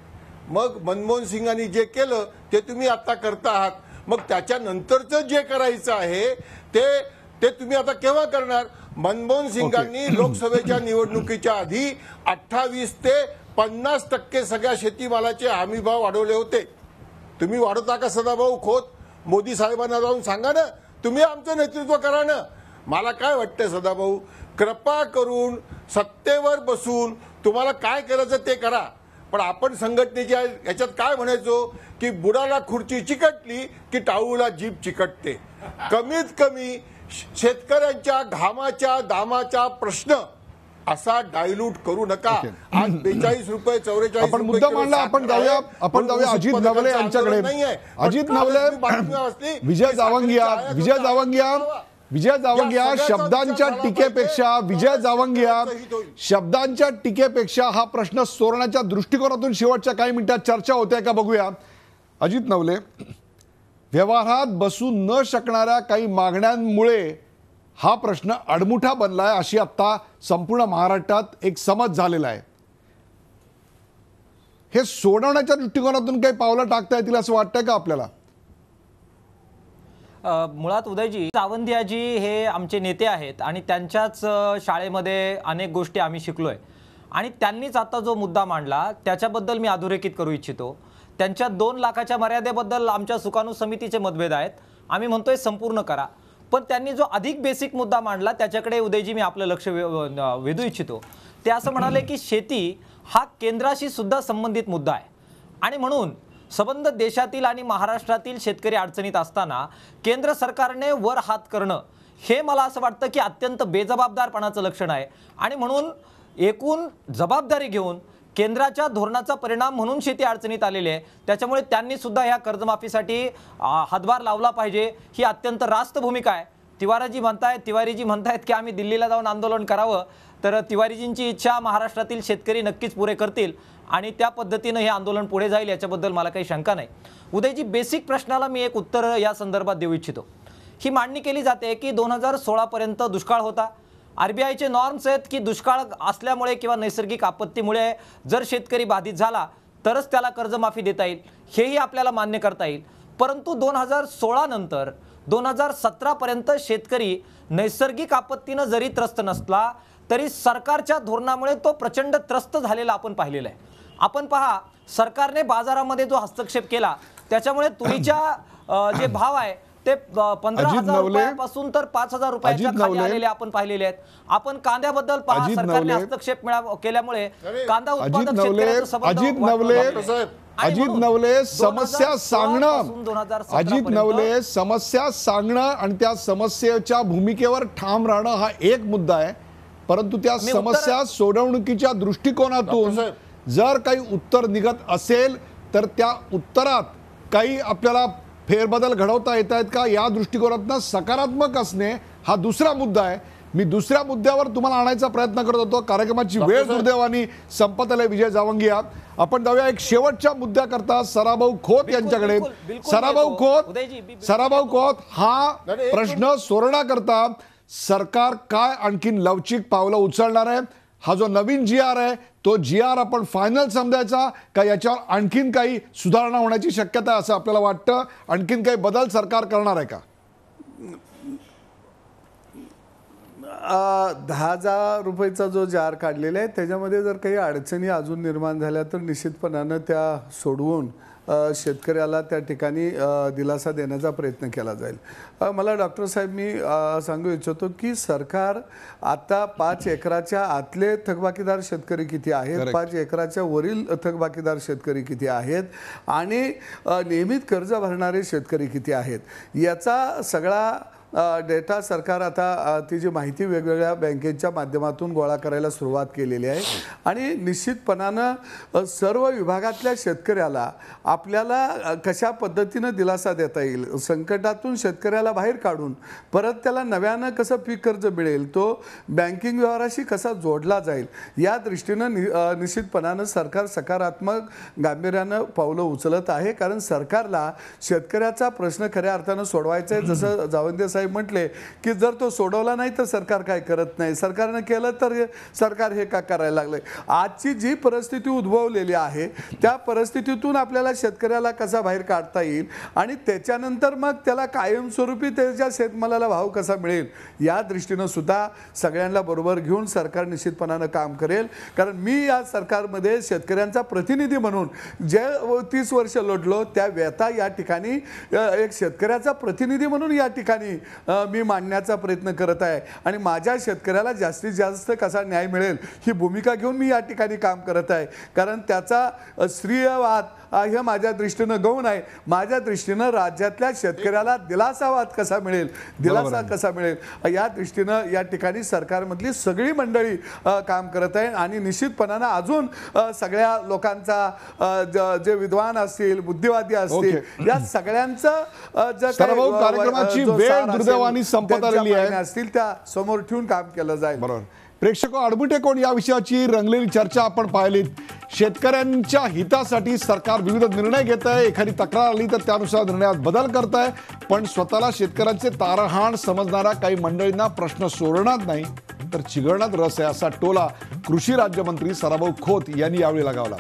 मग मनमोहन सिंगांनी जे केलं ते तुम्ही आता करता आहात. मग त्याच्यानंतरचं जे करायचं आहे ते तुम्ही आता केव्हा करणार? मनमोहन सिंगांनी लोकसभेच्या निवडणुकीच्या आधी 28 ते 50% सगळ्या शेतीमालाचे हमीभाव वाढवले होते. तुम्ही वाढवता का सदाभाऊ खोत? मोदी साहेबांना जाऊन सांगा ना, तुम्ही आमचं नेतृत्व करा ना. मला काय वाटतंय सदाभाऊ, कृपा करून सत्तेवर बसून तुम्हाला काय करायचं ते करा, पण आपण संघटनेच्या याच्यात काय म्हणायचो की बुडाला खुर्ची चिकटली की टाळूला जीभ चिकटते. कमीत कमी शेतकऱ्यांच्या घामाच्या दामाचा प्रश्न असा डायल्यूट करू नका. आज 42 रुपये 44 आपण मुद्दा मांडला. आपण जाऊया अजित नवले यांच्याकडे. अजित नवले, विजय जावंगिया शब्दांच्या टीकेपेक्षा हा प्रश्न सोडवण्याच्या दृष्टिकोनातून शेवटच्या काही मिनिटात चर्चा होते का बघूया. अजित नवले, व्यवहारात बसू न शकणाऱ्या काही मागण्यांमुळे हा प्रश्न अडमुठा बनलाय अशी आता संपूर्ण महाराष्ट्रात एक समज झालेला आहे. हे सोडवण्याच्या दृष्टिकोनातून काही पावलं टाकता येतील असं वाटतंय का आपल्याला? मुळात उदयजी, सावंतियाजी हे आमचे नेते आहेत आणि त्यांच्याच शाळेमध्ये अनेक गोष्टी आम्ही शिकलोय आणि त्यांनीच आता जो मुद्दा मांडला त्याच्याबद्दल मी अधोरेखित करू इच्छितो. त्यांच्या 2 लाखाच्या मर्यादेबद्दल आमच्या सुकाणू समितीचे मतभेद आहेत. आम्ही म्हणतोय संपूर्ण करा, पण त्यांनी जो अधिक बेसिक मुद्दा मांडला त्याच्याकडे उदयजी मी आपलं लक्ष वेधू इच्छितो. ते असं म्हणाले की शेती हा केंद्राशी सुद्धा संबंधित मुद्दा आहे आणि म्हणून संबंध देशातील आणि महाराष्ट्रातील शेतकरी अडचणीत असताना केंद्र सरकारने वर हात करणं हे मला असं वाटतं की अत्यंत बेजबाबदारपणाचं लक्षण आहे आणि म्हणून एकूण जबाबदारी घेऊन केंद्राच्या धोरणाचा परिणाम म्हणून शेती अडचणीत आलेली आहे. त्याच्यामुळे त्यांनी सुद्धा ह्या कर्जमाफीसाठी हातभार लावला पाहिजे ही अत्यंत रास्त भूमिका आहे. तिवारीजी म्हणतायत की आम्ही दिल्लीला जाऊन आंदोलन करावं, तर तिवारीजींची इच्छा महाराष्ट्रातील शेतकरी नक्कीच पुरे करतील आणि त्या पद्धतीने हे आंदोलन पुढे जाईल याच्याबद्दल मला काही शंका नाही. उदयजी, बेसिक प्रश्नाला मी एक उत्तर या संदर्भात देऊ इच्छितो. ही मांडणी केली जाते की 2016 पर्यंत दुष्काळ होता. RBIचे नॉर्म्स आहेत की दुष्काळ असल्यामुळे किंवा नैसर्गिक आपत्तीमुळे जर शेतकरी बाधित झाला तरच त्याला कर्जमाफी देता येईल, हेही आपल्याला मान्य करता येईल. परंतु 2016 नंतर 2017 पर्यंत शेतकरी नैसर्गिक आपत्तीनं जरी त्रस्त नसला तरी सरकारच्या धोरणामुळे तो प्रचंड त्रस्त झालेला आपण पाहिलेला आहे. आपण पहा, सरकारने बाजारामध्ये जो हस्तक्षेप केला त्याच्यामुळे तुरीच्या जे भाव आहे ते 15,000 रुपयापासून तर 5,000 रुपयाच्या खाली आलेले आपण पाहिलेले आहेत. आपण कांद्याबद्दल पहा, सरकारने हस्तक्षेप केल्यामुळे कांदा उत्पादक शेतकऱ्यांचं संबंध अजित नवले समस्या सांगणं आणि त्या समस्येच्या भूमिकेवर ठाम राहणं हा एक मुद्दा आहे. परंतु त्या समस्या सोडवणुकीच्या दृष्टिकोनातून जर काही उत्तर निघत असेल तर त्या उत्तरात काही आपल्याला फेरबदल घडवता येत आहेत का या दृष्टिकोनातून सकारात्मक असणे हा दुसरा मुद्दा आहे. मी दुसऱ्या मुद्द्यावर तुम्हाला आणायचा प्रयत्न करत होतो. कार्यक्रमाची वेळ दुर्दैवाने संपत आली. विजय जावंगिया, आपण जाऊया एक शेवटच्या मुद्द्याकरता सराभाऊ खोत यांच्याकडे. सराभाऊ खोत, हा प्रश्न सोडवण्याकरता सरकार काय आणखीन लवचिक पावलं उचलणार आहे? हा जो नवीन GR आहे तो GR आपण फायनल समजायचा का याच्यावर आणखीन काही सुधारणा होण्याची शक्यता आहे असं आपल्याला वाटतं? आणखीन काही बदल सरकार करणार आहे का? 10,000 रुपयाचा जो जार काढलेला आहे त्याच्यामध्ये जर काही अडचणी अजून निर्माण झाल्या तर निश्चितपणानं त्या सोडवून शेतकऱ्याला त्या ठिकाणी दिलासा देण्याचा प्रयत्न केला जाईल. मला डॉक्टर साहेब मी सांगू इच्छितो की सरकार आता 5 एकराच्या आतले थकबाकीदार शेतकरी किती आहेत, 5 एकराच्या वरील थकबाकीदार शेतकरी किती आहेत आणि नियमित कर्ज भरणारे शेतकरी किती आहेत याचा सगळा डेटा सरकार आता ती जी माहिती वेगवेगळ्या बँकेच्या माध्यमातून गोळा करायला सुरुवात केलेली आहे आणि निश्चितपणानं सर्व विभागातल्या शेतकऱ्याला आपल्याला कशा पद्धतीनं दिलासा देता येईल, संकटातून शेतकऱ्याला बाहेर काढून परत त्याला नव्यानं कसं पीक कर्ज मिळेल, तो बँकिंग व्यवहाराशी कसा जोडला जाईल या दृष्टीनं निश्चितपणानं सरकार सकारात्मक गांभीर्यानं पावलं उचलत आहे. कारण सरकारला शेतकऱ्याचा प्रश्न खऱ्या अर्थानं सोडवायचा आहे. जसं जावंदे साहेब म्हटले की जर तो सोडवला नाही तर सरकार काय करत नाही, सरकारनं केलं तर सरकार हे का करायला लागलंय. आजची जी परिस्थिती उद्भवलेली आहे त्या परिस्थितीतून आपल्याला शेतकऱ्याला कसा बाहेर काढता येईल आणि त्याच्यानंतर मग त्याला कायमस्वरूपी त्याच्या शेतमालाला भाव कसा मिळेल या दृष्टीनं सुद्धा सगळ्यांना बरोबर घेऊन सरकार निश्चितपणानं काम करेल. कारण मी या सरकारमध्ये शेतकऱ्यांचा प्रतिनिधी म्हणून जे 30 वर्ष लढलो त्या व्यथा या ठिकाणी एक शेतकऱ्याचा प्रतिनिधी म्हणून या ठिकाणी मी मांडण्याचा प्रयत्न करत आहे आणि माझ्या शेतकऱ्याला जास्तीत जास्त कसा न्याय मिळेल ही भूमिका घेऊन मी या ठिकाणी काम करत आहे. कारण त्याचा स्त्रीयवाद हे माझ्या दृष्टीनं गौण आहे. माझ्या दृष्टीनं राज्यातल्या शेतकऱ्याला दिलासावाद कसा मिळेल, दिलासा कसा मिळेल या दृष्टीनं या ठिकाणी सरकारमधली सगळी मंडळी काम करत आहे आणि निश्चितपणानं अजून सगळ्या लोकांचा जे विद्वान असतील, बुद्धिवादी असतील या सगळ्यांचं कार्यक्रमाची वेळ दुर्दैवाने संपत आलेली आहे असतील त्या समोर ठेवून काम केलं जाईल. बरोबर. प्रेक्षक आडमुठे कोण या विषयाची रंगलेली चर्चा आपण पाहिलीत. शेतकऱ्यांच्या हितासाठी सरकार विविध निर्णय घेत आहे. एखादी तक्रार आली तर त्यानुसार निर्णयात बदल करत आहे. पण स्वतःला शेतकऱ्यांचे तारहाण समजणाऱ्या काही मंडळींना प्रश्न सोडणार नाही तर चिघळण्यात रस आहे, असा टोला कृषी राज्यमंत्री सदाभाऊ खोत यांनी यावेळी लगावला.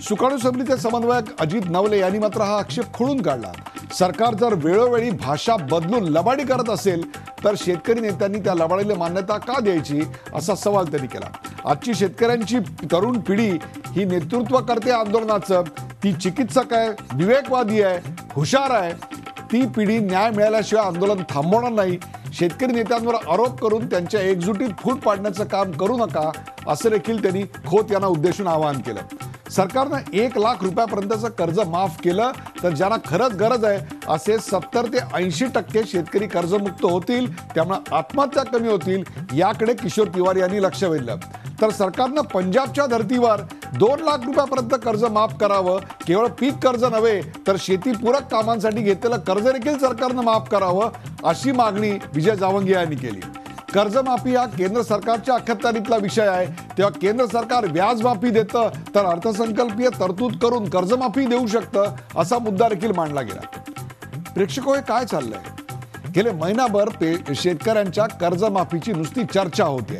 सुकाणू समितीचे समन्वयक अजित नवले यांनी मात्र हा आक्षेप खोडून काढला. सरकार जर वेळोवेळी भाषा बदलून लबाडी करत असेल तर शेतकरी नेत्यांनी त्या लबाडीला मान्यता का द्यायची, असा सवाल त्यांनी केला. आजची शेतकऱ्यांची तरुण पिढी ही नेतृत्व करते आंदोलनाचं. ती चिकित्सक आहे, विवेकवादी आहे, हुशार आहे. ती पिढी न्याय मिळाल्याशिवाय आंदोलन थांबवणार नाही. शेतकरी नेत्यांवर आरोप करून त्यांच्या एकजुटीत फूट पाडण्याचं काम करू नका, असं देखील त्यांनी खोत यांना उद्देशून आवाहन केलं. सरकारनं 1 लाख रुपयापर्यंतचं कर्ज माफ केलं तर ज्यांना खरंच गरज आहे असे 70 ते 80% शेतकरी कर्जमुक्त होतील. त्यामुळे आत्महत्या कमी होतील, याकडे किशोर तिवारी यांनी लक्ष वेधलं. तर सरकारनं पंजाबच्या धर्तीवर 2 लाख रुपयापर्यंत कर्ज माफ करावं. केवळ पीक कर्ज नव्हे तर शेतीपूरक कामांसाठी घेतलेलं कर्ज देखील सरकारनं माफ करावं, अशी मागणी विजय जावंगी यांनी केली. कर्जमाफी हा केंद्र सरकारच्या अखत्यारीतला विषय आहे. तेव्हा केंद्र सरकार व्याजमाफी देतं तर अर्थसंकल्पीय तरतूद करून कर्जमाफी देऊ शकतं, असा मुद्दा देखील मांडला गेला. प्रेक्षको, हे काय चाललंय? गेले महिनाभर शेतकऱ्यांच्या कर्जमाफीची नुसती चर्चा होते.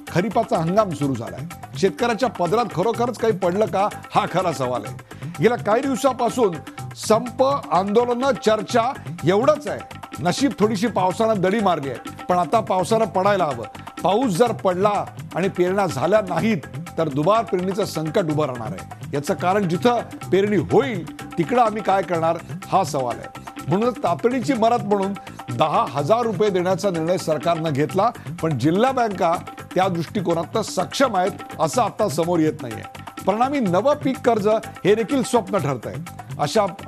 खरीपाचा हंगाम सुरू झालाय. शेतकऱ्याच्या पदरात खरोखरच काही पडलं का, हा खरा सवाल आहे. गेल्या काही दिवसापासून संप, आंदोलनं, चर्चा एवढंच आहे. नशीब थोडीशी पावसानं दडी मारली आहे, पण आता पावसानं पडायला हवं. पाऊस जर पडला आणि पेरण्या झाल्या नाहीत तर दुबार पेरणीचं संकट उभं राहणार आहे. याचं कारण जिथं पेरणी होईल तिकडं आम्ही काय करणार, हा सवाल आहे. म्हणूनच तातडीची मदत म्हणून 10,000 रुपये देण्याचा निर्णय सरकारनं घेतला. पण जिल्हा बँका त्या दृष्टिकोनात सक्षम आहेत असं आता समोर येत नाहीये. परिणामी नवं पीक कर्ज हे देखील स्वप्न ठरत आहे.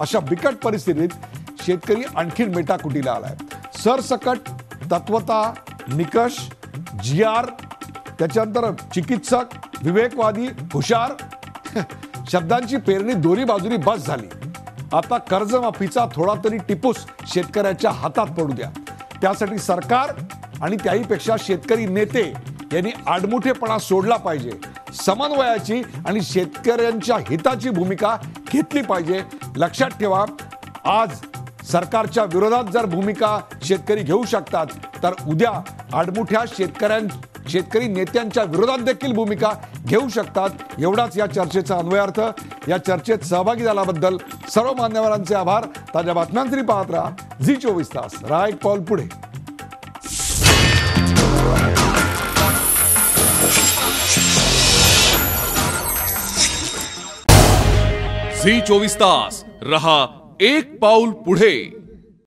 अशा बिकट परिस्थितीत शेतकरी आणखीन मेटाकुटीला आलाय. सरसकट तत्वता, निकष, GR, त्याच्यानंतर चिकित्सक, विवेकवादी, हुशार शब्दांची पेरणी दोन्ही बाजूनी बस झाली. आता कर्जमाफीचा थोडा तरी टिपूस शेतकऱ्याच्या हातात पडू द्या. त्यासाठी सरकार आणि त्याहीपेक्षा शेतकरी नेते यांनी आडमुठेपणा सोडला पाहिजे. समन्वयाची आणि शेतकऱ्यांच्या हिताची भूमिका घेतली पाहिजे. लक्षात ठेवा, आज सरकारच्या विरोधात जर भूमिका शेतकरी घेऊ शकतात तर उद्या आडमुठ्या शेतकरी नेत्यांच्या विरोधात देखील भूमिका घेऊ शकतात. एवढाच या चर्चेचा अन्वयार्थ. या चर्चेत सहभागी झाल्याबद्दल सर्व मान्यवरांचे आभार. ताज्या बातम्यांसाठी पाहत राहा झी24 तास. राहा एक पाऊल पुढे. झी24 तास, रहा एक पाऊल पुढे.